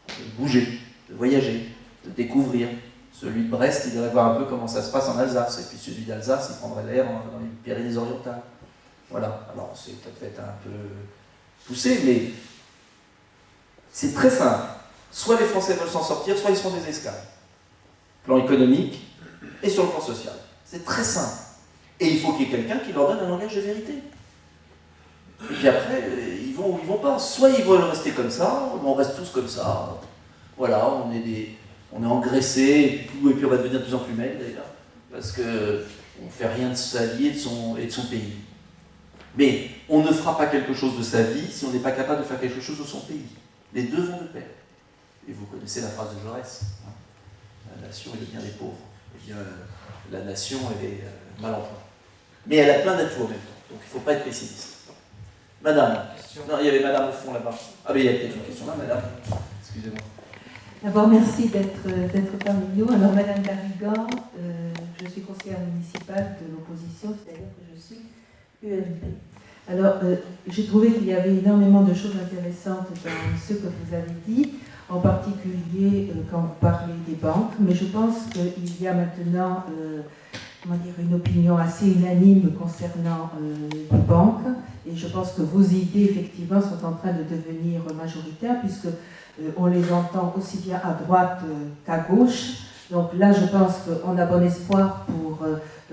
[SPEAKER 4] De bouger, de voyager, de découvrir. Celui de Brest, il irait voir un peu comment ça se passe en Alsace. Et puis celui d'Alsace, il prendrait l'air dans les Pyrénées-Orientales. Voilà. Alors c'est peut-être un peu poussé, mais c'est très simple. Soit les Français veulent s'en sortir, soit ils seront des esclaves. Plan économique et sur le plan social. C'est très simple. Et il faut qu'il y ait quelqu'un qui leur donne un langage de vérité. Et puis après, ils vont ou ils vont pas. Soit ils veulent rester comme ça, on reste tous comme ça. Voilà, on est engraissés, et puis on va devenir de plus en plus maigre d'ailleurs, parce qu'on ne fait rien de sa vie et de son pays. Mais on ne fera pas quelque chose de sa vie si on n'est pas capable de faire quelque chose de son pays. Les deux vont de pair. Et vous connaissez la phrase de Jaurès, hein. La nation est le bien des pauvres. Eh bien, la nation, elle est mal en point. Mais elle a plein d'atouts en même temps, donc il ne faut pas être pessimiste. Madame, non, il y avait madame au fond là-bas. Ah mais il y a peut-être une question là, madame. Excusez-moi.
[SPEAKER 12] D'abord, merci d'être parmi nous. Alors, Madame Garrigan, je suis conseillère municipale de l'opposition, c'est-à-dire que je suis UMP. Alors, j'ai trouvé qu'il y avait énormément de choses intéressantes dans ce que vous avez dit, en particulier quand vous parlez des banques, mais je pense qu'il y a maintenant une opinion assez unanime concernant les banques, et je pense que vos idées, effectivement, sont en train de devenir majoritaires, puisque on les entend aussi bien à droite qu'à gauche. Donc là, je pense qu'on a bon espoir pour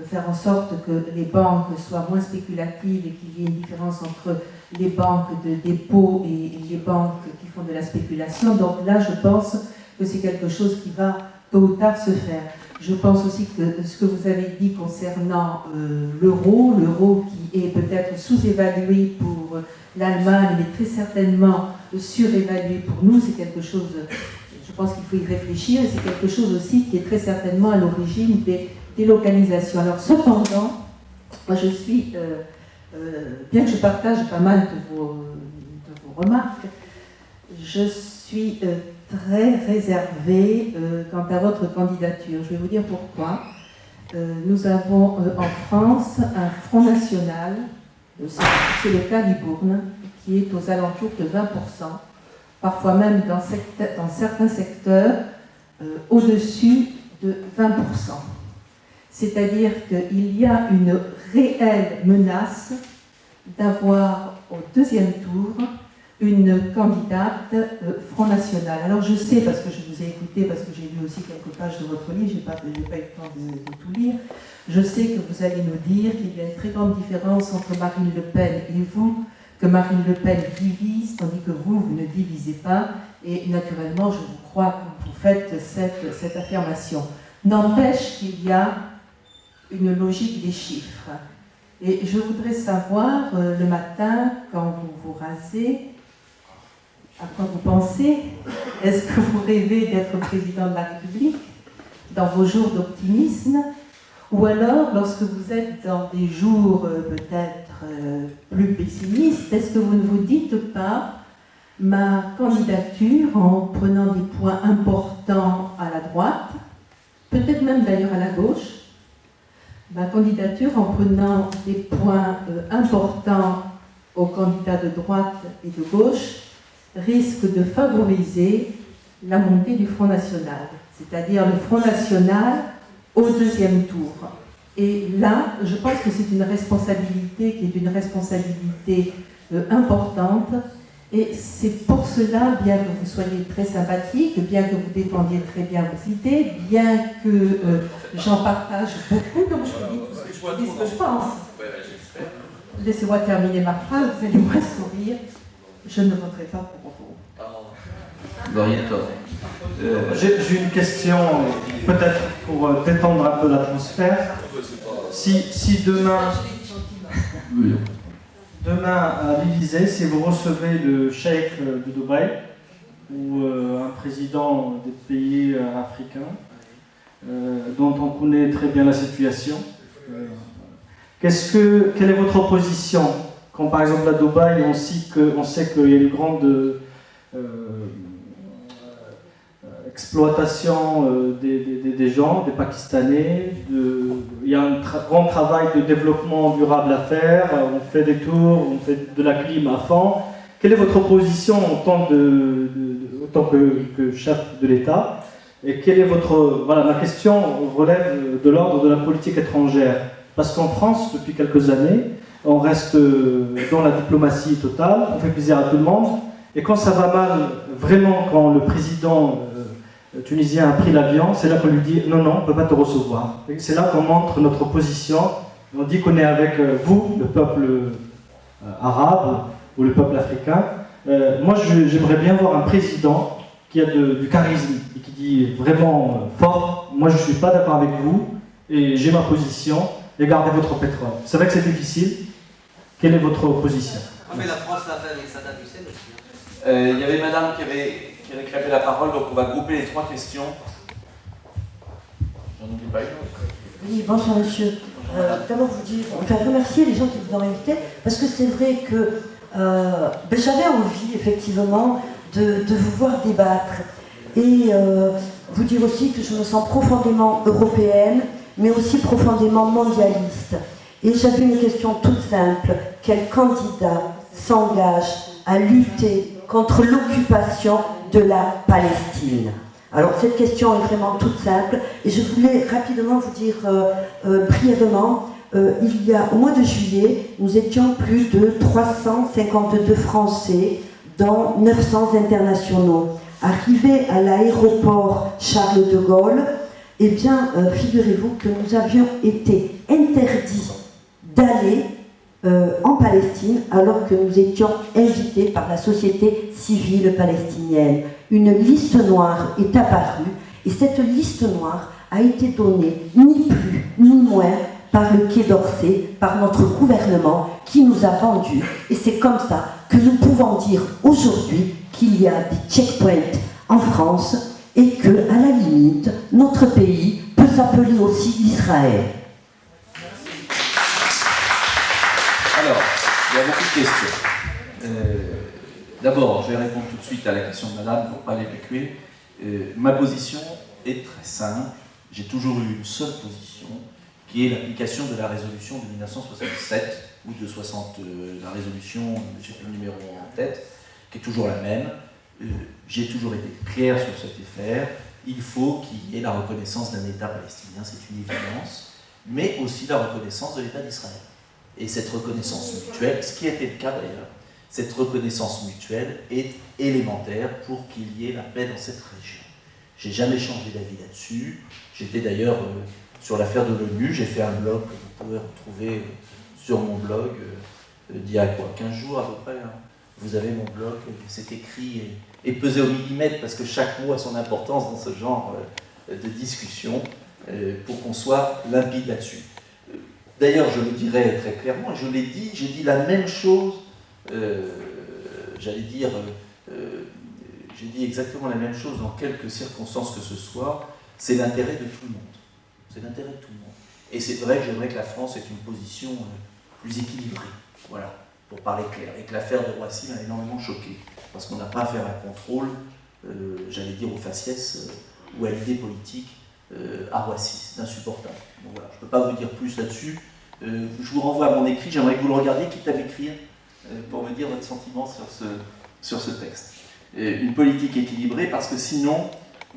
[SPEAKER 12] faire en sorte que les banques soient moins spéculatives et qu'il y ait une différence entre les banques de dépôt et les banques qui font de la spéculation. Donc là, je pense que c'est quelque chose qui va tôt ou tard se faire. Je pense aussi que ce que vous avez dit concernant l'euro qui est peut-être sous-évalué pour l'Allemagne, mais très certainement surévalué pour nous, c'est quelque chose, je pense qu'il faut y réfléchir, et c'est quelque chose aussi qui est très certainement à l'origine des délocalisations. Alors cependant, moi je suis, bien que je partage pas mal de vos remarques, je suis très réservée quant à votre candidature. Je vais vous dire pourquoi. Nous avons en France un Front National, c'est le cas Libourne, qui est aux alentours de 20%, parfois même dans certains secteurs au-dessus de 20%. C'est-à-dire qu'il y a une réelle menace d'avoir au deuxième tour une candidate Front National. Alors je sais, parce que je vous ai écouté, parce que j'ai lu aussi quelques pages de votre livre, je n'ai pas eu le temps de tout lire, je sais que vous allez nous dire qu'il y a une très grande différence entre Marine Le Pen et vous, que Marine Le Pen divise, tandis que vous ne divisez pas, et naturellement, je vous crois quand vous faites cette affirmation. N'empêche qu'il y a une logique des chiffres. Et je voudrais savoir, le matin, quand vous vous rasez, à quoi vous pensez? Est-ce que vous rêvez d'être président de la République dans vos jours d'optimisme? Ou alors, lorsque vous êtes dans des jours peut-être plus pessimistes, est-ce que vous ne vous dites pas ma candidature en prenant des points importants à la droite, peut-être même d'ailleurs à la gauche, ma candidature en prenant des points importants aux candidats de droite et de gauche risque de favoriser la montée du Front National, c'est-à-dire le Front National au deuxième tour. Et là, je pense que c'est une responsabilité qui est une responsabilité importante, et c'est pour cela, bien que vous soyez très sympathique, bien que vous défendiez très bien vos idées, bien que j'en partage beaucoup, comme je vous dis ce que je pense. Laissez-moi terminer ma phrase, vous allez moins sourire. Je ne voterai pas pour vous.
[SPEAKER 1] J'ai une question, peut-être pour détendre un peu l'atmosphère. Si demain à l'Élysée, si vous recevez le cheikh de Dubaï ou un président des pays africains dont on connaît très bien la situation, quelle est votre position quand par exemple à Dubaï on sait qu'il y a une grande exploitation des gens, des Pakistanais, il y a un grand travail de développement durable à faire, on fait des tours, on fait de la clim à fond. Quelle est votre position en tant que chef de l'État? Et quelle est votre... Voilà, ma question relève de l'ordre de la politique étrangère. Parce qu'en France, depuis quelques années, on reste dans la diplomatie totale, on fait plaisir à tout le monde, et quand ça va mal, vraiment quand le président tunisien a pris l'avion, c'est là qu'on lui dit non, on ne peut pas te recevoir. C'est là qu'on montre notre position, on dit qu'on est avec vous, le peuple arabe ou le peuple africain. Moi, j'aimerais bien voir un président qui a du charisme et qui dit vraiment fort, moi je ne suis pas d'accord avec vous et j'ai ma position et gardez votre pétrole. C'est vrai que c'est difficile. Quelle est votre position?
[SPEAKER 13] Mais la France l'a fait avec Saddam Hussein aussi. Il y avait madame qui réclamait la parole, donc on va grouper les trois questions. J'en oublie pas une autre.
[SPEAKER 14] Oui, bonsoir monsieur. D'abord vous dire, enfin remercier les gens qui vous ont invité, parce que c'est vrai que j'avais envie effectivement de vous voir débattre et vous dire aussi que je me sens profondément européenne, mais aussi profondément mondialiste. Et j'avais une question toute simple. Quel candidat s'engage à lutter contre l'occupation de la Palestine? Alors cette question est vraiment toute simple et je voulais rapidement vous dire brièvement, il y a au mois de juillet, nous étions plus de 352 Français, dont 900 internationaux. Arrivés à l'aéroport Charles de Gaulle, eh bien, figurez-vous que nous avions été interdits d'aller en Palestine alors que nous étions invités par la société civile palestinienne. Une liste noire est apparue et cette liste noire a été donnée ni plus ni moins par le Quai d'Orsay, par notre gouvernement qui nous a vendus. Et c'est comme ça que nous pouvons dire aujourd'hui qu'il y a des checkpoints en France et que, à la limite, notre pays peut s'appeler aussi Israël.
[SPEAKER 4] Alors, il y a beaucoup de questions. D'abord, je vais répondre tout de suite à la question de madame pour ne pas l'évacuer. Ma position est très simple. J'ai toujours eu une seule position, qui est l'application de la résolution de 1967, ou de 60, la résolution, je n'ai plus le numéro en tête, qui est toujours la même. J'ai toujours été clair sur cette affaire. Il faut qu'il y ait la reconnaissance d'un État palestinien, c'est une évidence, mais aussi la reconnaissance de l'État d'Israël. Et cette reconnaissance mutuelle, ce qui était le cas d'ailleurs, cette reconnaissance mutuelle est élémentaire pour qu'il y ait la paix dans cette région. J'ai jamais changé d'avis là-dessus. J'étais d'ailleurs sur l'affaire de l'ONU, j'ai fait un blog que vous pouvez retrouver sur mon blog d'il y a 15 jours à peu près. Hein. Vous avez mon blog, c'est écrit et pesé au millimètre parce que chaque mot a son importance dans ce genre de discussion pour qu'on soit limpide là-dessus. D'ailleurs, je le dirais très clairement, et je l'ai dit, j'ai dit la même chose, j'allais dire, j'ai dit exactement la même chose dans quelques circonstances que ce soit, c'est l'intérêt de tout le monde. C'est l'intérêt de tout le monde. Et c'est vrai que j'aimerais que la France ait une position plus équilibrée, voilà, pour parler clair. Et que l'affaire de Roissy m'a énormément choqué, parce qu'on n'a pas à faire un contrôle, j'allais dire, au faciès ou à l'idée politique à Roissy. C'est insupportable. Donc voilà, je ne peux pas vous dire plus là-dessus. Je vous renvoie à mon écrit, j'aimerais que vous le regardiez, quitte à m'écrire, pour me dire votre sentiment sur ce texte. Une politique équilibrée, parce que sinon,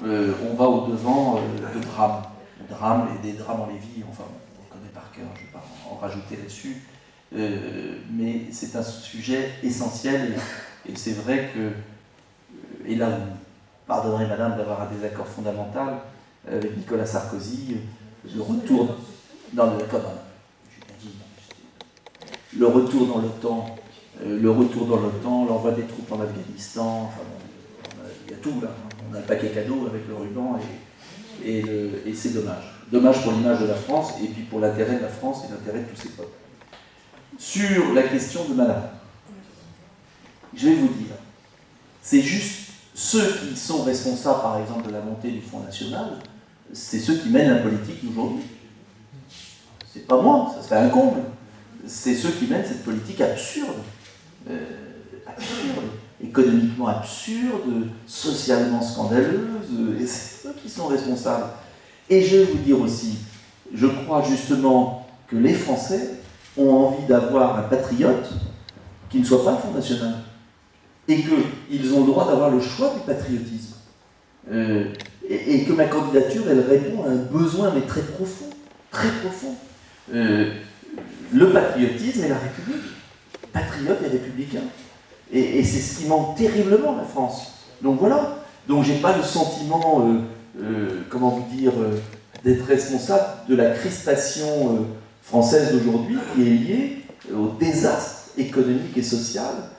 [SPEAKER 4] on va au-devant de drames, et des drames en Lévis, enfin, on connaît par cœur, je ne vais pas en rajouter là-dessus, mais c'est un sujet essentiel, et c'est vrai que, et là, vous pardonnerez madame d'avoir un désaccord fondamental avec Nicolas Sarkozy, le retour dans le retour dans l'OTAN, l'envoi des troupes en Afghanistan, enfin bon, il y a tout là, on a le paquet cadeau avec le ruban et c'est dommage. Dommage pour l'image de la France et puis pour l'intérêt de la France et l'intérêt de tous ses peuples. Sur la question de madame, je vais vous dire, c'est juste ceux qui sont responsables par exemple de la montée du Front National, c'est ceux qui mènent la politique d'aujourd'hui. C'est pas moi, ça serait un comble. C'est ceux qui mènent cette politique absurde, économiquement absurde, socialement scandaleuse, et c'est eux qui sont responsables. Et je vais vous dire aussi, je crois justement que les Français ont envie d'avoir un patriote qui ne soit pas le Front National, et qu'ils ont le droit d'avoir le choix du patriotisme. Et que ma candidature, elle répond à un besoin, mais très profond, très profond. Le patriotisme et la République, patriote et républicain. Et c'est ce qui manque terriblement à la France. Donc voilà, donc j'ai pas le sentiment, comment vous dire, d'être responsable de la crispation française d'aujourd'hui qui est liée au désastre économique et social,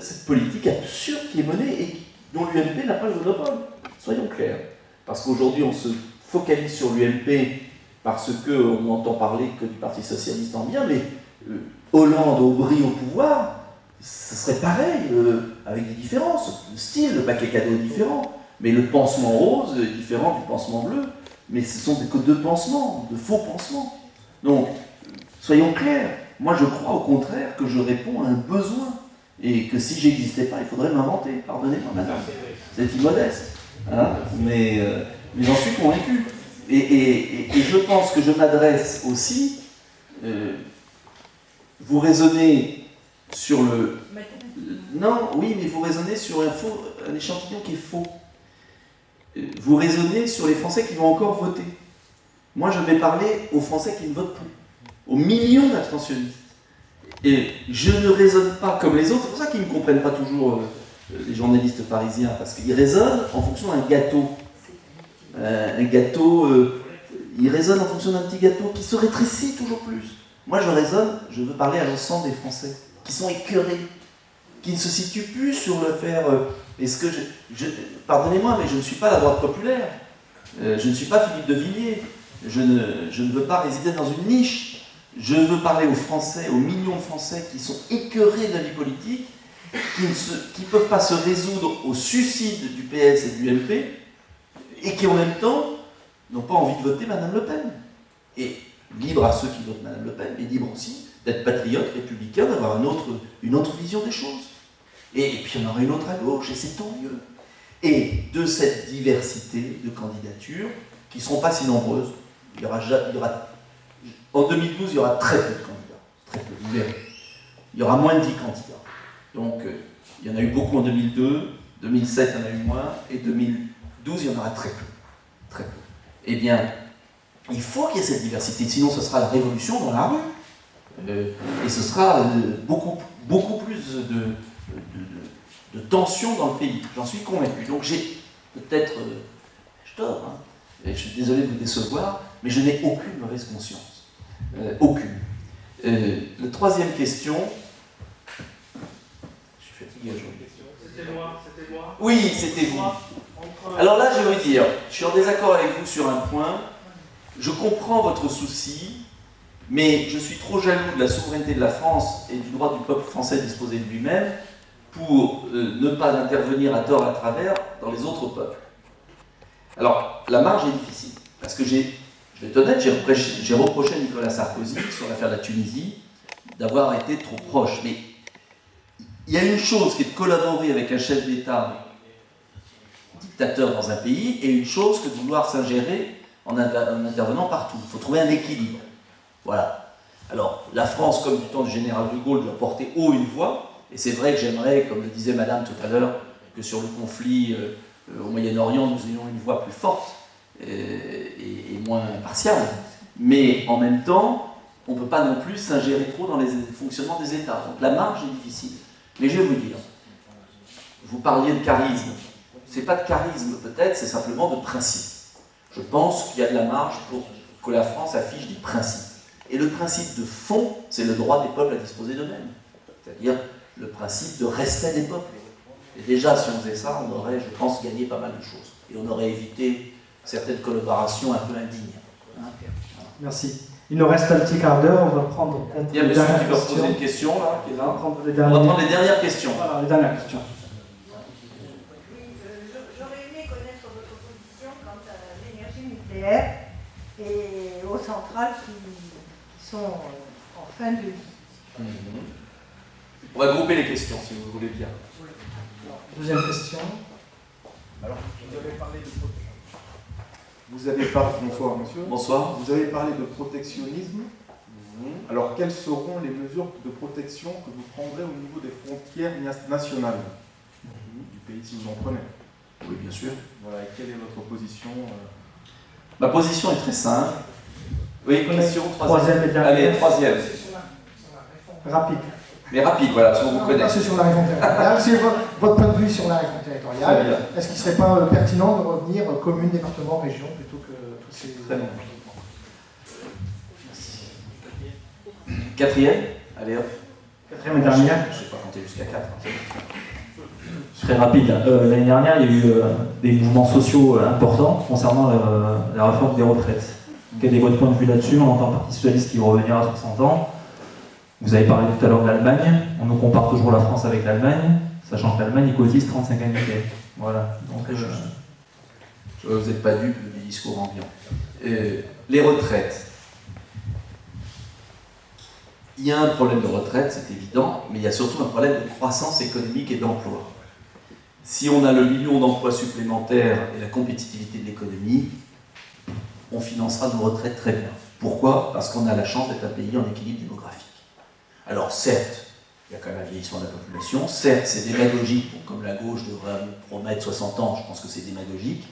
[SPEAKER 4] cette politique absurde qui est menée et dont l'UMP n'a pas le monopole. Soyons clairs. Parce qu'aujourd'hui on se focalise sur l'UMP parce qu'on n'entend parler que du Parti Socialiste en bien, mais Hollande, Aubry au pouvoir, ce serait pareil, avec des différences. Le style, le paquet cadeau est différent, mais le pansement rose est différent du pansement bleu. Mais ce sont que deux pansements, de faux pansements. Donc, soyons clairs, moi je crois au contraire que je réponds à un besoin, et que si j'existais pas, il faudrait m'inventer. Pardonnez-moi madame, c'est immodeste, hein, mais j'en suis convaincu. Et je pense que je m'adresse aussi vous raisonnez sur le... Non, oui, mais vous raisonnez sur un échantillon qui est faux. Vous raisonnez sur les Français qui vont encore voter. Moi, je vais parler aux Français qui ne votent plus, aux millions d'abstentionnistes. Et je ne raisonne pas comme les autres. C'est pour ça qu'ils ne comprennent pas toujours, les journalistes parisiens, parce qu'ils raisonnent en fonction d'un gâteau. Ils raisonnent en fonction d'un petit gâteau qui se rétrécit toujours plus. Moi, je veux parler à l'ensemble des Français qui sont écœurés, qui ne se situent plus sur le faire. Pardonnez-moi, mais je ne suis pas la droite populaire. Je ne suis pas Philippe de Villiers. Je ne veux pas résider dans une niche. Je veux parler aux Français, aux millions de Français qui sont écœurés de la vie politique, qui ne peuvent pas se résoudre au suicide du PS et du MP, et qui en même temps n'ont pas envie de voter Madame Le Pen. Et libre à ceux qui votent Madame Le Pen, mais libre aussi d'être patriote, républicain, d'avoir une autre vision des choses. Et puis il y en aura une autre à gauche, et c'est tant mieux. Et de cette diversité de candidatures, qui ne seront pas si nombreuses, en 2012, il y aura très peu de candidats. Très peu, vous verrez. Il y aura moins de 10 candidats. Donc, il y en a eu beaucoup en 2002, 2007, il y en a eu moins, et 2012, il y en aura très peu. Très peu. Eh bien, il faut qu'il y ait cette diversité, sinon ce sera la révolution dans la rue. Et ce sera beaucoup plus de tension dans le pays. J'en suis convaincu. Donc j'ai peut-être tort, hein, et je suis désolé de vous décevoir, mais je n'ai aucune mauvaise conscience. Aucune. La troisième question... Je suis fatigué aujourd'hui.
[SPEAKER 15] C'était moi.
[SPEAKER 4] Oui, c'était vous. Alors là, je vais vous dire, je suis en désaccord avec vous sur un point. Je comprends votre souci, mais je suis trop jaloux de la souveraineté de la France et du droit du peuple français de disposer de lui-même pour ne pas intervenir à tort à travers dans les autres peuples. Alors, la marge est difficile, parce que je vais être honnête, j'ai reproché à Nicolas Sarkozy, sur l'affaire de la Tunisie, d'avoir été trop proche. Mais il y a une chose qui est de collaborer avec un chef d'État dictateur dans un pays, et une chose que de vouloir s'ingérer en intervenant partout. Il faut trouver un équilibre. Voilà. Alors, la France, comme du temps du général de Gaulle, doit porter haut une voix, et c'est vrai que j'aimerais, comme le disait Madame tout à l'heure, que sur le conflit au Moyen-Orient, nous ayons une voix plus forte et moins partiale. Mais en même temps, on ne peut pas non plus s'ingérer trop dans les fonctionnements des États. Donc la marge est difficile. Mais je vais vous dire, vous parliez de charisme. C'est pas de charisme peut-être, c'est simplement de principe. Je pense qu'il y a de la marge pour que la France affiche des principes. Et le principe de fond, c'est le droit des peuples à disposer d'eux-mêmes. C'est-à-dire le principe de respect des peuples. Et déjà, si on faisait ça, on aurait, je pense, gagné pas mal de choses. Et on aurait évité certaines collaborations un peu indignes. Hein, voilà.
[SPEAKER 1] Merci. Il nous reste un petit quart d'heure, on va prendre
[SPEAKER 4] il y a monsieur qui va poser une question, là, qui est là.
[SPEAKER 1] On va prendre les
[SPEAKER 4] dernières questions.
[SPEAKER 1] Voilà, les dernières questions.
[SPEAKER 16] J'aurais aimé connaître votre position quant à l'énergie nucléaire et aux centrales qui sont en fin de vie.
[SPEAKER 4] On va grouper les questions, si vous voulez bien.
[SPEAKER 1] Deuxième question.
[SPEAKER 17] Alors, vous avez parlé, bonsoir monsieur.
[SPEAKER 4] Bonsoir.
[SPEAKER 17] Vous avez parlé de protectionnisme. Alors, quelles seront les mesures de protection que vous prendrez au niveau des frontières nationales du pays, si vous en prenez?
[SPEAKER 4] Oui, bien sûr.
[SPEAKER 17] Voilà, et quelle est votre position?
[SPEAKER 4] Ma position est très simple. Oui, question,
[SPEAKER 1] troisième et dernière.
[SPEAKER 4] Allez, troisième.
[SPEAKER 1] Rapide.
[SPEAKER 4] Mais rapide, voilà, si on vous connaît.
[SPEAKER 11] C'est sur la réforme territoriale. C'est votre point de vue sur la réforme territoriale. Est-ce qu'il ne serait pas pertinent de revenir commune, département, région, plutôt que tous ces...
[SPEAKER 4] Très bien. Quatrième. Allez hop.
[SPEAKER 1] Quatrième et dernière.
[SPEAKER 4] Je ne vais pas compter jusqu'à 4.
[SPEAKER 7] Très rapide. L'année dernière, il y a eu des mouvements sociaux importants concernant la réforme des retraites. Quel est votre point de vue là-dessus? On entend le Parti socialiste qui va revenir à 60 ans. Vous avez parlé tout à l'heure de l'Allemagne. On nous compare toujours la France avec l'Allemagne, sachant que l'Allemagne cotise 35 annuités. Voilà. Donc,
[SPEAKER 4] vous n'êtes pas dupe du discours ambiant. Les retraites. Il y a un problème de retraite, c'est évident, mais il y a surtout un problème de croissance économique et d'emploi. Si on a le million d'emplois supplémentaires et la compétitivité de l'économie, on financera nos retraites très bien. Pourquoi? Parce qu'on a la chance d'être un pays en équilibre démographique. Alors certes, il y a quand même un vieillissement de la population, certes c'est démagogique, bon, comme la gauche devrait promettre 60 ans, je pense que c'est démagogique,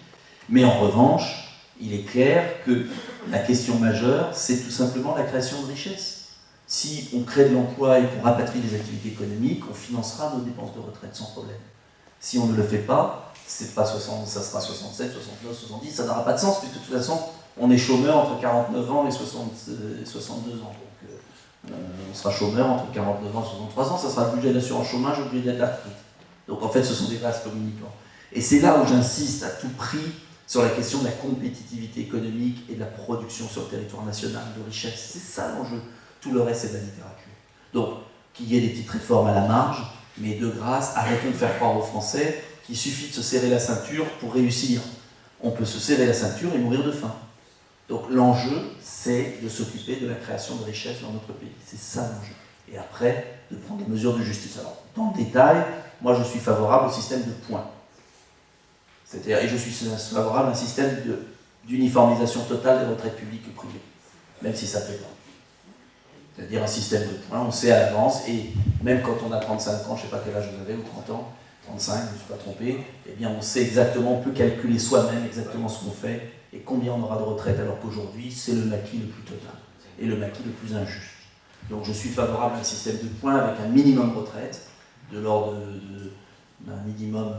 [SPEAKER 4] mais en revanche, il est clair que la question majeure, c'est tout simplement la création de richesses. Si on crée de l'emploi et qu'on rapatrie des activités économiques, on financera nos dépenses de retraite sans problème. Si on ne le fait pas, c'est pas 60, ça sera 67, 69, 70, ça n'aura pas de sens, puisque de toute façon, on est chômeur entre 49 ans et 62 ans. Donc, on sera chômeur entre 49 ans et 63 ans, ça sera le budget d'assurance chômage ou le budget de la retraite. Donc en fait, ce sont des vases communicants. Et c'est là où j'insiste à tout prix sur la question de la compétitivité économique et de la production sur le territoire national de richesse. C'est ça l'enjeu. Tout le reste, c'est de la littérature. Donc, qu'il y ait des petites réformes à la marge, mais de grâce, arrêtons de faire croire aux Français qu'il suffit de se serrer la ceinture pour réussir. On peut se serrer la ceinture et mourir de faim. Donc l'enjeu, c'est de s'occuper de la création de richesses dans notre pays. C'est ça l'enjeu. Et après, de prendre des mesures de justice. Alors, dans le détail, moi je suis favorable au système de points. C'est-à-dire, et je suis favorable à un système d'uniformisation totale des retraites publiques et privées, même si ça ne plaît pas. C'est-à-dire un système de points, on sait à l'avance, et même quand on a 35 ans, je ne sais pas quel âge vous avez, ou 30 ans, 35, je ne me suis pas trompé, eh bien on sait exactement, on peut calculer soi-même exactement ce qu'on fait, et combien on aura de retraite, alors qu'aujourd'hui, c'est le maquis le plus total, et le maquis le plus injuste. Donc je suis favorable à un système de points avec un minimum retraite, de l'ordre d'un minimum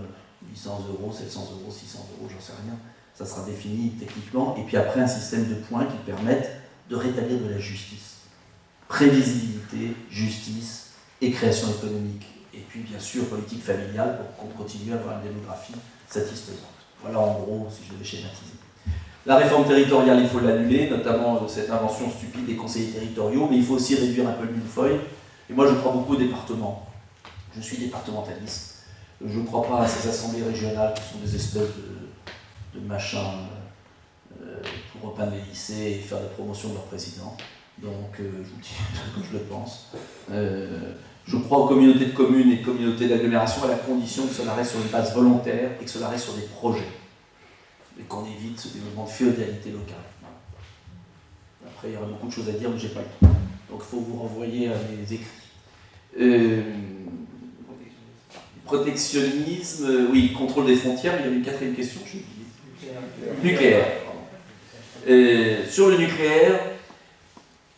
[SPEAKER 4] 800 €, 700 €, 600 €, j'en sais rien, ça sera défini techniquement, et puis après un système de points qui permette de rétablir de la justice. Prévisibilité, justice et création économique. Et puis bien sûr politique familiale pour qu'on continue à avoir une démographie satisfaisante. Voilà en gros si je devais schématiser. La réforme territoriale, il faut l'annuler, notamment cette invention stupide des conseillers territoriaux, mais il faut aussi réduire un peu le millefeuille. Et moi je crois beaucoup aux départements. Je suis départementaliste. Je ne crois pas à ces assemblées régionales qui sont des espèces de machins pour repeindre les lycées et faire la promotion de leur président. Donc, je vous dis que je le pense. Je crois aux communautés de communes et communautés d'agglomération à la condition que cela reste sur une base volontaire et que cela reste sur des projets. Et qu'on évite ce développement de féodalité locale. Après, il y aurait beaucoup de choses à dire, mais je n'ai pas le temps. Donc, il faut vous renvoyer à mes écrits. Protectionnisme, oui, contrôle des frontières, il y avait une quatrième question, je l'ai oublié. Nucléaire. Sur le nucléaire,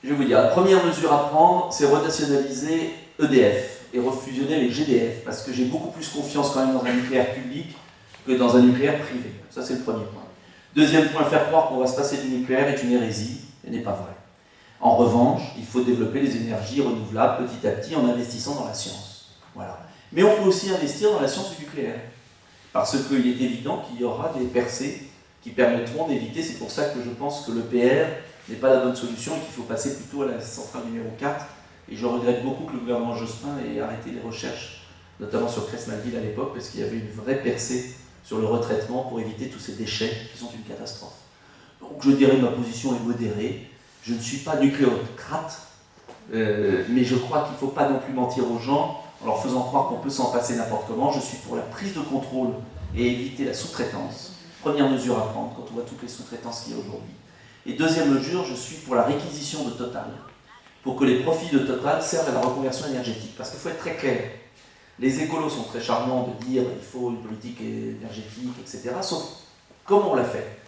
[SPEAKER 4] je vais vous dire, la première mesure à prendre, c'est renationaliser EDF et refusionner les GDF, parce que j'ai beaucoup plus confiance quand même dans un nucléaire public que dans un nucléaire privé. Ça, c'est le premier point. Deuxième point, faire croire qu'on va se passer du nucléaire est une hérésie, et n'est pas vrai. En revanche, il faut développer les énergies renouvelables petit à petit en investissant dans la science. Voilà. Mais on peut aussi investir dans la science du nucléaire, parce qu'il est évident qu'il y aura des percées qui permettront d'éviter, c'est pour ça que je pense que l'EPR n'est pas la bonne solution et qu'il faut passer plutôt à la centrale numéro 4. Et je regrette beaucoup que le gouvernement Jospin ait arrêté les recherches, notamment sur Cresmatville à l'époque, parce qu'il y avait une vraie percée sur le retraitement pour éviter tous ces déchets qui sont une catastrophe. Donc je dirais que ma position est modérée. Je ne suis pas nucléocrate, mais je crois qu'il ne faut pas non plus mentir aux gens en leur faisant croire qu'on peut s'en passer n'importe comment. Je suis pour la prise de contrôle et éviter la sous-traitance. Première mesure à prendre quand on voit toutes les sous-traitances qu'il y a aujourd'hui. Et deuxième mesure, je suis pour la réquisition de Total, pour que les profits de Total servent à la reconversion énergétique. Parce qu'il faut être très clair, les écolos sont très charmants de dire qu'il faut une politique énergétique, etc. Sauf comment on la fait?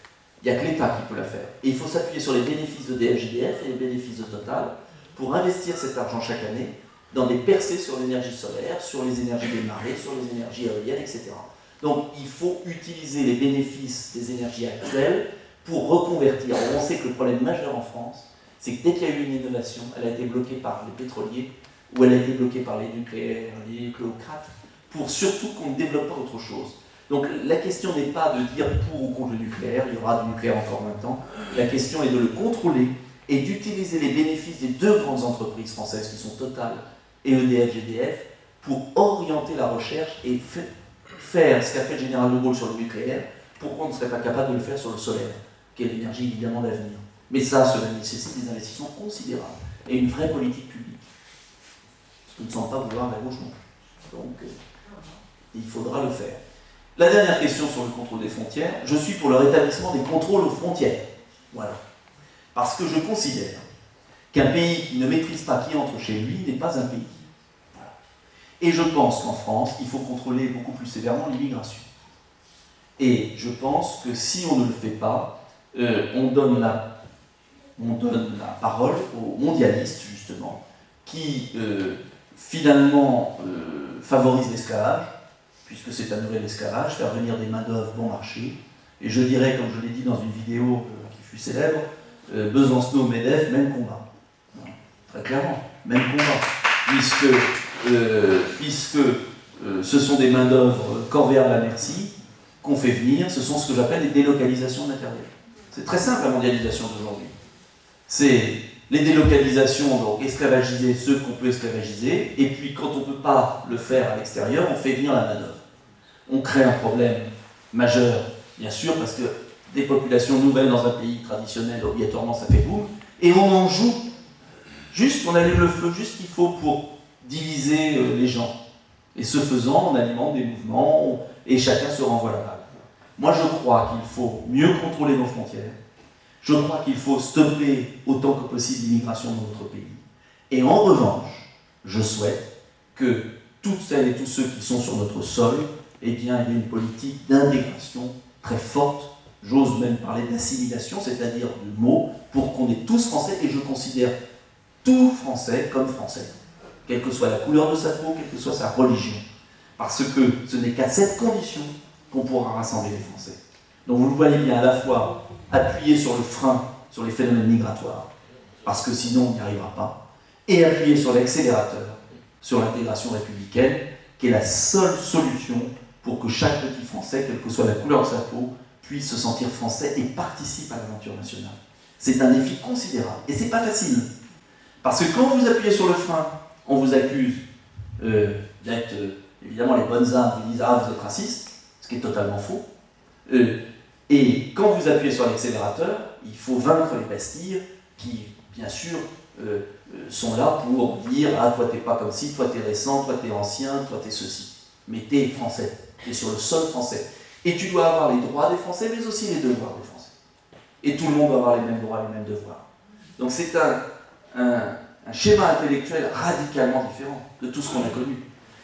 [SPEAKER 4] Il n'y a que l'État qui peut la faire. Et il faut s'appuyer sur les bénéfices de DFGDF et les bénéfices de Total pour investir cet argent chaque année dans des percées sur l'énergie solaire, sur les énergies des marées, sur les énergies éoliennes, etc. Donc il faut utiliser les bénéfices des énergies actuelles pour reconvertir. On sait que le problème majeur en France, c'est que dès qu'il y a eu une innovation, elle a été bloquée par les pétroliers ou elle a été bloquée par les nucléaires, les nucléocrates, pour surtout qu'on ne développe pas autre chose. Donc la question n'est pas de dire pour ou contre le nucléaire, il y aura du nucléaire encore maintenant, la question est de le contrôler et d'utiliser les bénéfices des deux grandes entreprises françaises qui sont Total et EDF-GDF pour orienter la recherche et faire ce qu'a fait le général de Gaulle sur le nucléaire, pourquoi on ne serait pas capable de le faire sur le solaire, qui est l'énergie évidemment d'avenir. Mais ça, cela nécessite des investissements considérables et une vraie politique publique. Ce que ne semble pas vouloir la gauche non plus. Donc, il faudra le faire. La dernière question sur le contrôle des frontières, je suis pour le rétablissement des contrôles aux frontières. Voilà. Parce que je considère qu'un pays qui ne maîtrise pas qui entre chez lui n'est pas un pays. Voilà. Et je pense qu'en France, il faut contrôler beaucoup plus sévèrement l'immigration. Et je pense que si on ne le fait pas, on donne la parole aux mondialistes, justement, qui finalement favorisent l'esclavage, puisque c'est un nouvel esclavage, faire venir des main-d'œuvre bon marché. Et je dirais, comme je l'ai dit dans une vidéo qui fut célèbre, Besancenot, Medef, même combat. Non, très clairement, même combat. Puisque ce sont des main-d'œuvre corvéables à merci qu'on fait venir, ce sont ce que j'appelle les délocalisations matérielles. C'est très simple la mondialisation d'aujourd'hui. C'est les délocalisations, donc esclavagiser ceux qu'on peut esclavagiser, et puis quand on ne peut pas le faire à l'extérieur, on fait venir la main-d'œuvre. On crée un problème majeur, bien sûr, parce que des populations nouvelles dans un pays traditionnel, obligatoirement ça fait boum, et on en joue. Juste, on allume le feu, juste ce qu'il faut pour diviser les gens. Et ce faisant, on alimente des mouvements, et chacun se renvoie la balle. Moi, je crois qu'il faut mieux contrôler nos frontières. Je crois qu'il faut stopper autant que possible l'immigration dans notre pays. Et en revanche, je souhaite que toutes celles et tous ceux qui sont sur notre sol, eh bien, il y ait une politique d'intégration très forte. J'ose même parler d'assimilation, c'est-à-dire de mots, pour qu'on ait tous français, et je considère tout français comme français, quelle que soit la couleur de sa peau, quelle que soit sa religion. Parce que ce n'est qu'à cette condition qu'on pourra rassembler les Français. Donc vous le voyez bien, à la fois appuyer sur le frein, sur les phénomènes migratoires, parce que sinon on n'y arrivera pas, et appuyer sur l'accélérateur, sur l'intégration républicaine, qui est la seule solution pour que chaque petit Français, quelle que soit la couleur de sa peau, puisse se sentir français et participe à l'aventure nationale. C'est un défi considérable, et c'est pas facile. Parce que quand vous appuyez sur le frein, on vous accuse d'être, évidemment, les bonnes âmes vous disent « Ah, vous êtes raciste », ce qui est totalement faux. Et quand vous appuyez sur l'accélérateur, il faut vaincre les pastilles qui, bien sûr, sont là pour dire « Ah, toi, t'es pas comme ci, toi, t'es récent, toi, t'es ancien, toi, t'es ceci ». Mais t'es français, t'es sur le sol français. Et tu dois avoir les droits des Français, mais aussi les devoirs des Français. Et tout le monde doit avoir les mêmes droits, les mêmes devoirs. Donc c'est un schéma intellectuel radicalement différent de tout ce qu'on a connu.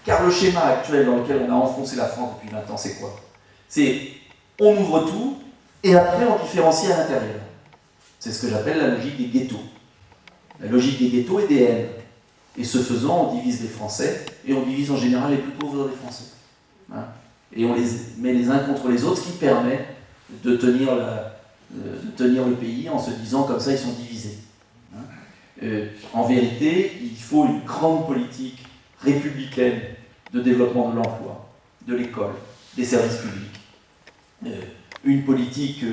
[SPEAKER 4] Car le schéma actuel dans lequel on a enfoncé la France depuis 20 ans, c'est quoi? C'est on ouvre tout, et après on différencie à l'intérieur. C'est ce que j'appelle la logique des ghettos. La logique des ghettos et des haines. Et ce faisant, on divise les Français, et on divise en général les plus pauvres des Français. Hein? Et on les met les uns contre les autres, ce qui permet de tenir le pays en se disant comme ça ils sont divisés. Hein? En vérité, il faut une grande politique républicaine de développement de l'emploi, de l'école, des services publics. Une politique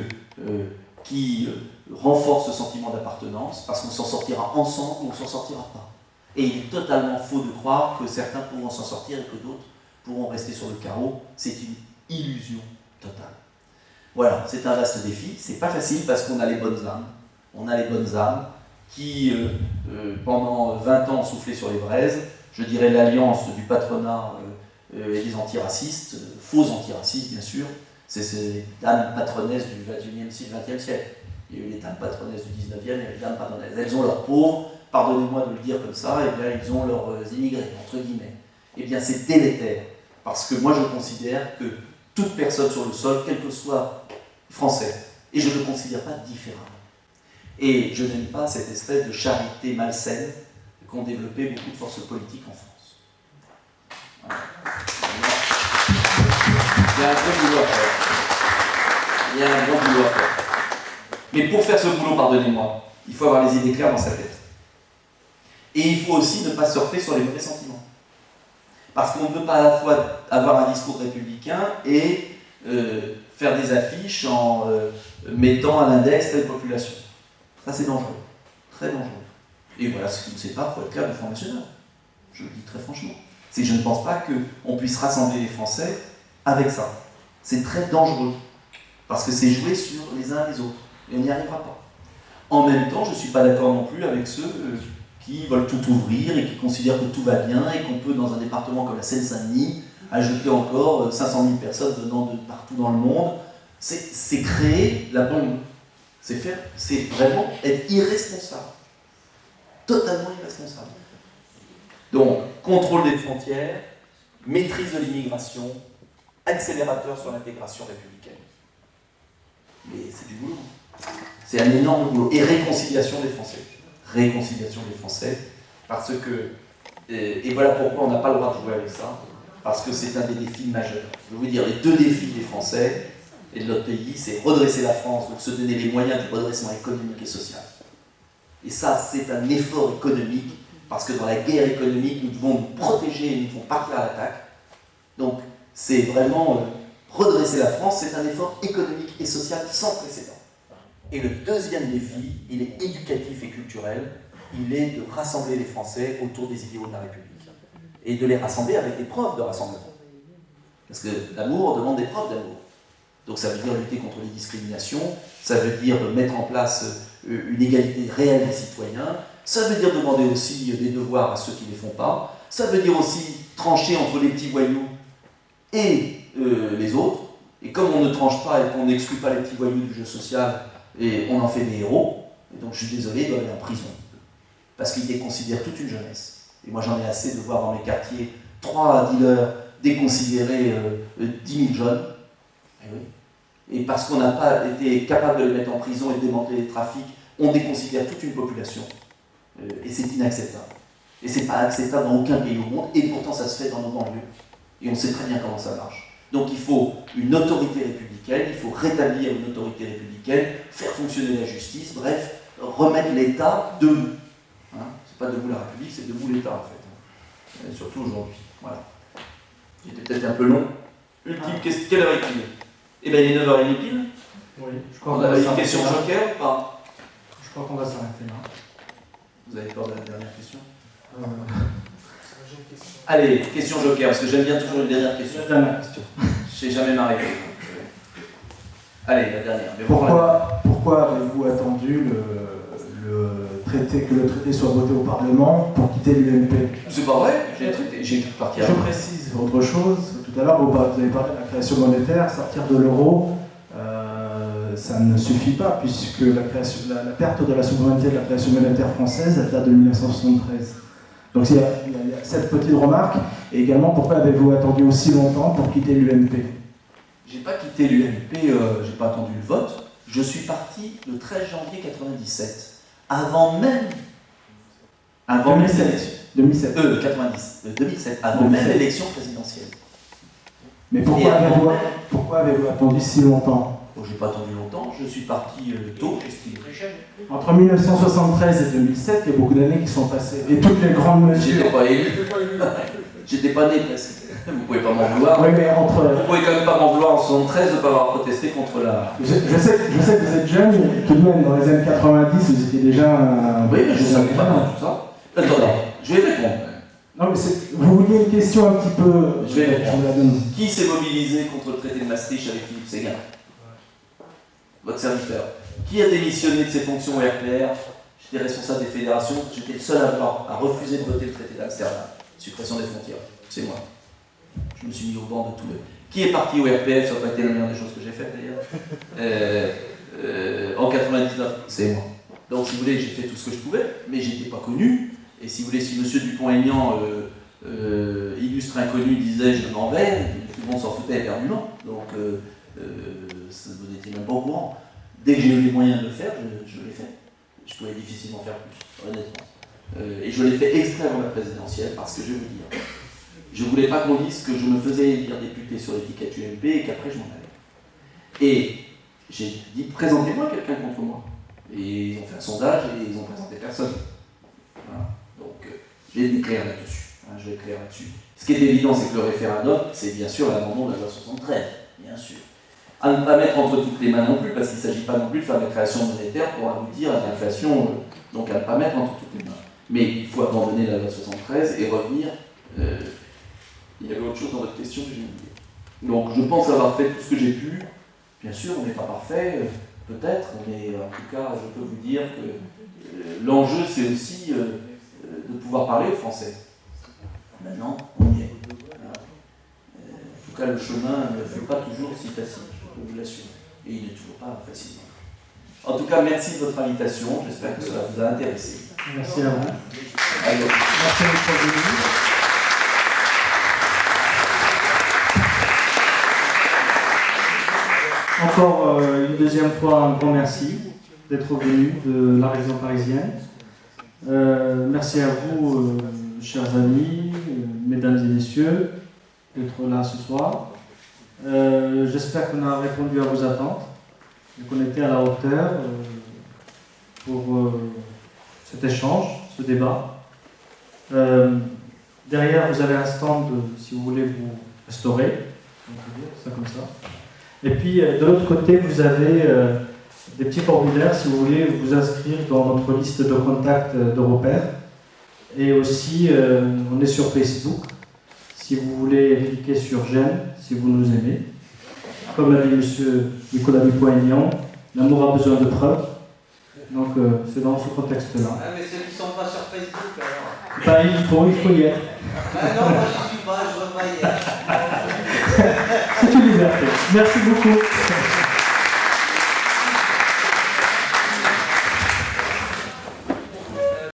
[SPEAKER 4] qui renforce ce sentiment d'appartenance, parce qu'on s'en sortira ensemble ou on ne s'en sortira pas. Et il est totalement faux de croire que certains pourront s'en sortir et que d'autres pourront rester sur le carreau. C'est une illusion totale. Voilà, c'est un vaste défi. C'est pas facile parce qu'on a les bonnes âmes. On a les bonnes âmes qui, pendant 20 ans, ont soufflé sur les braises. Je dirais l'alliance du patronat et des antiracistes, faux antiracistes bien sûr. C'est ces dames patronesses du XXe siècle. Il y a eu les dames patronesses du XIXe, il y a les dames patronesses. Elles ont leurs pauvres, pardonnez-moi de le dire comme ça, et bien ils ont leurs immigrés, entre guillemets. Eh bien c'est délétère, parce que moi je considère que toute personne sur le sol, quel que soit français, et je ne le considère pas différemment. Et je n'aime pas cette espèce de charité malsaine qu'ont développé beaucoup de forces politiques en France. Voilà. Il y a un vrai boulot à faire. Il y a un grand boulot à faire. Mais pour faire ce boulot, pardonnez-moi, il faut avoir les idées claires dans sa tête. Et il faut aussi ne pas surfer sur les mauvais sentiments. Parce qu'on ne peut pas à la fois avoir un discours républicain et faire des affiches en mettant à l'index telle population. Ça c'est dangereux, très dangereux. Et voilà, ce qui ne sait pas, il faut être clair du Front National. Je le dis très franchement. C'est que je ne pense pas qu'on puisse rassembler les Français avec ça. C'est très dangereux. Parce que c'est jouer sur les uns les autres. Et on n'y arrivera pas. En même temps, je ne suis pas d'accord non plus avec ceux qui veulent tout ouvrir et qui considèrent que tout va bien et qu'on peut, dans un département comme la Seine-Saint-Denis, ajouter encore 500 000 personnes venant de partout dans le monde. C'est créer la bombe. C'est vraiment être irresponsable. totalement irresponsable. Donc, contrôle des frontières, maîtrise de l'immigration, accélérateur sur l'intégration républicaine. Mais c'est du boulot. C'est un énorme boulot. Et réconciliation des Français. Réconciliation des Français, parce que, et voilà pourquoi on n'a pas le droit de jouer avec ça, parce que c'est un des défis majeurs. Je vais vous dire, les deux défis des Français et de notre pays, c'est redresser la France, donc se donner les moyens du redressement économique et social. Et ça, c'est un effort économique, parce que dans la guerre économique, nous devons nous protéger et nous devons partir à l'attaque. Donc, c'est vraiment redresser la France, c'est un effort économique et social sans précédent. Et le deuxième défi, il est éducatif et culturel, il est de rassembler les Français autour des idéaux de la République. Et de les rassembler avec des preuves de rassemblement. Parce que l'amour demande des preuves d'amour. Donc ça veut dire lutter contre les discriminations, ça veut dire mettre en place une égalité réelle des citoyens, ça veut dire demander aussi des devoirs à ceux qui ne les font pas, ça veut dire aussi trancher entre les petits voyous et les autres. Et comme on ne tranche pas et qu'on n'exclut pas les petits voyous du jeu social, et on en fait des héros, et donc je suis désolé, ils doivent aller en prison. Parce qu'ils déconsidèrent toute une jeunesse. Et moi j'en ai assez de voir dans mes quartiers 3 dealers déconsidérer 10 000 jeunes. Et, oui. Et parce qu'on n'a pas été capable de les mettre en prison et de démanteler les trafics, on déconsidère toute une population. Et c'est inacceptable. Et c'est pas acceptable dans aucun pays au monde, et pourtant ça se fait dans nos banlieues. Et on sait très bien comment ça marche. Donc il faut une autorité républicaine, il faut rétablir une autorité républicaine, faire fonctionner la justice, bref, remettre l'État debout. Hein, c'est pas debout la République, c'est debout l'État en fait. Et surtout aujourd'hui. Voilà. J'étais peut-être un peu long. Quelle heure est-il ? Eh bien il est 9h30 pile.
[SPEAKER 1] Oui, je crois
[SPEAKER 4] on a une question joker ou pas ?
[SPEAKER 1] Je crois qu'on va s'arrêter là.
[SPEAKER 4] Vous avez peur de la dernière question ? Allez, question joker, parce que j'aime bien toujours les dernières questions.
[SPEAKER 1] La dernière question.
[SPEAKER 4] Je ne sais jamais m'arrêter. Allez, la dernière. Mais
[SPEAKER 5] pourquoi avez-vous attendu que le traité soit voté au Parlement pour quitter l'UMP?
[SPEAKER 4] C'est pas vrai, j'ai parti avant.
[SPEAKER 5] Je précise autre chose. Tout à l'heure, vous avez parlé de la création monétaire, sortir de l'euro. Ça ne suffit pas, puisque la perte de la souveraineté de la création monétaire française, elle date de 1973. Donc il y a cette petite remarque. Et également, pourquoi avez-vous attendu aussi longtemps pour quitter l'UMP?
[SPEAKER 4] J'ai pas quitté l'UMP, j'ai pas attendu le vote. Je suis parti le 13 janvier 1997, avant même
[SPEAKER 5] 2007,
[SPEAKER 4] avant même l'élection présidentielle.
[SPEAKER 5] Mais pourquoi avez-vous attendu si longtemps?
[SPEAKER 4] J'ai pas attendu longtemps, je suis parti tôt, j'estime.
[SPEAKER 5] Entre 1973 et 2007, il y a beaucoup d'années qui sont passées. Et toutes les grandes mesures.
[SPEAKER 4] J'étais pas élu. J'étais pas né presque. Vous pouvez pas m'en vouloir.
[SPEAKER 5] Oui, mais
[SPEAKER 4] Vous pouvez quand même pas m'en vouloir en 1973 de ne pas avoir protesté contre la.
[SPEAKER 5] Je sais que vous êtes jeune, mais tout de même, dans les années 90, vous étiez déjà.
[SPEAKER 4] Oui, mais je ne savais pas tout ça. Attends, je vais répondre.
[SPEAKER 5] Non, mais vous vouliez une question un petit peu.
[SPEAKER 4] Je vais répondre. Qui s'est mobilisé contre le traité de Maastricht avec Philippe Séguin? Votre serviteur. Qui a démissionné de ses fonctions au RPR? J'étais responsable des fédérations, j'étais le seul à refuser de voter le traité d'Amsterdam. Suppression des frontières. C'est moi. Je me suis mis au banc de tout le. Qui est parti au RPF? Ça n'a pas été la meilleure des choses que j'ai faites d'ailleurs. En 99, c'est moi. Donc si vous voulez, j'ai fait tout ce que je pouvais, mais j'étais pas connu. Et si vous voulez, si M. Dupont-Aignan, illustre inconnu, disait je m'en vais, tout le monde s'en foutait éperdument. Donc vous n'étiez même pas au courant. Dès que j'ai eu les moyens de le faire, je l'ai fait. Je pouvais difficilement faire plus, honnêtement. Et je l'ai fait exprès avant la présidentielle, parce que je vais vous dire, je ne voulais pas qu'on dise que je me faisais élire député sur l'étiquette UMP et qu'après je m'en allais. Et j'ai dit, présentez-moi quelqu'un contre moi. Et ils ont fait un sondage et ils ont présenté personne. Voilà. Donc je vais écrire là-dessus. Ce qui est évident, c'est que le référendum, c'est bien sûr l'amendement de la loi 73, bien sûr. À ne pas mettre entre toutes les mains non plus, parce qu'il ne s'agit pas non plus de faire des créations monétaires pour aboutir à l'inflation, donc à ne pas mettre entre toutes les mains. Mais il faut abandonner la loi 73 et revenir. Il y avait autre chose dans votre question que j'ai oublié. Donc je pense avoir fait tout ce que j'ai pu. Bien sûr, on n'est pas parfait, peut-être, mais en tout cas, je peux vous dire que l'enjeu, c'est aussi de pouvoir parler aux Français. Maintenant, on y est. Voilà. En tout cas, le chemin ne fut pas toujours si facile, je peux vous l'assurer. Et il n'est toujours pas facile. En tout cas, merci de votre invitation. J'espère que cela vous a intéressé.
[SPEAKER 1] Merci à vous.
[SPEAKER 4] Allez.
[SPEAKER 1] Merci d'être venu. Encore une deuxième fois, un grand merci d'être venu de la région parisienne. Merci à vous, chers amis, mesdames et messieurs, d'être là ce soir. J'espère qu'on a répondu à vos attentes et qu'on était à la hauteur pour cet échange, ce débat. Derrière, vous avez un stand, si vous voulez vous restaurer, on peut dire ça comme ça. Et puis, de l'autre côté, vous avez des petits formulaires si vous voulez vous inscrire dans notre liste de contacts de repères. Et aussi, on est sur Facebook. Si vous voulez cliquer sur j'aime, si vous nous aimez. Comme l'a dit M. Nicolas Dupont-Aignan, l'amour a besoin de preuves. Donc, c'est dans ce contexte-là.
[SPEAKER 13] Ah, mais ceux qui ne sont pas sur Facebook, alors.
[SPEAKER 1] Ben, il faut y être.
[SPEAKER 13] Ah non, moi j'y suis pas, je veux pas y être.
[SPEAKER 1] C'est une liberté. Merci beaucoup.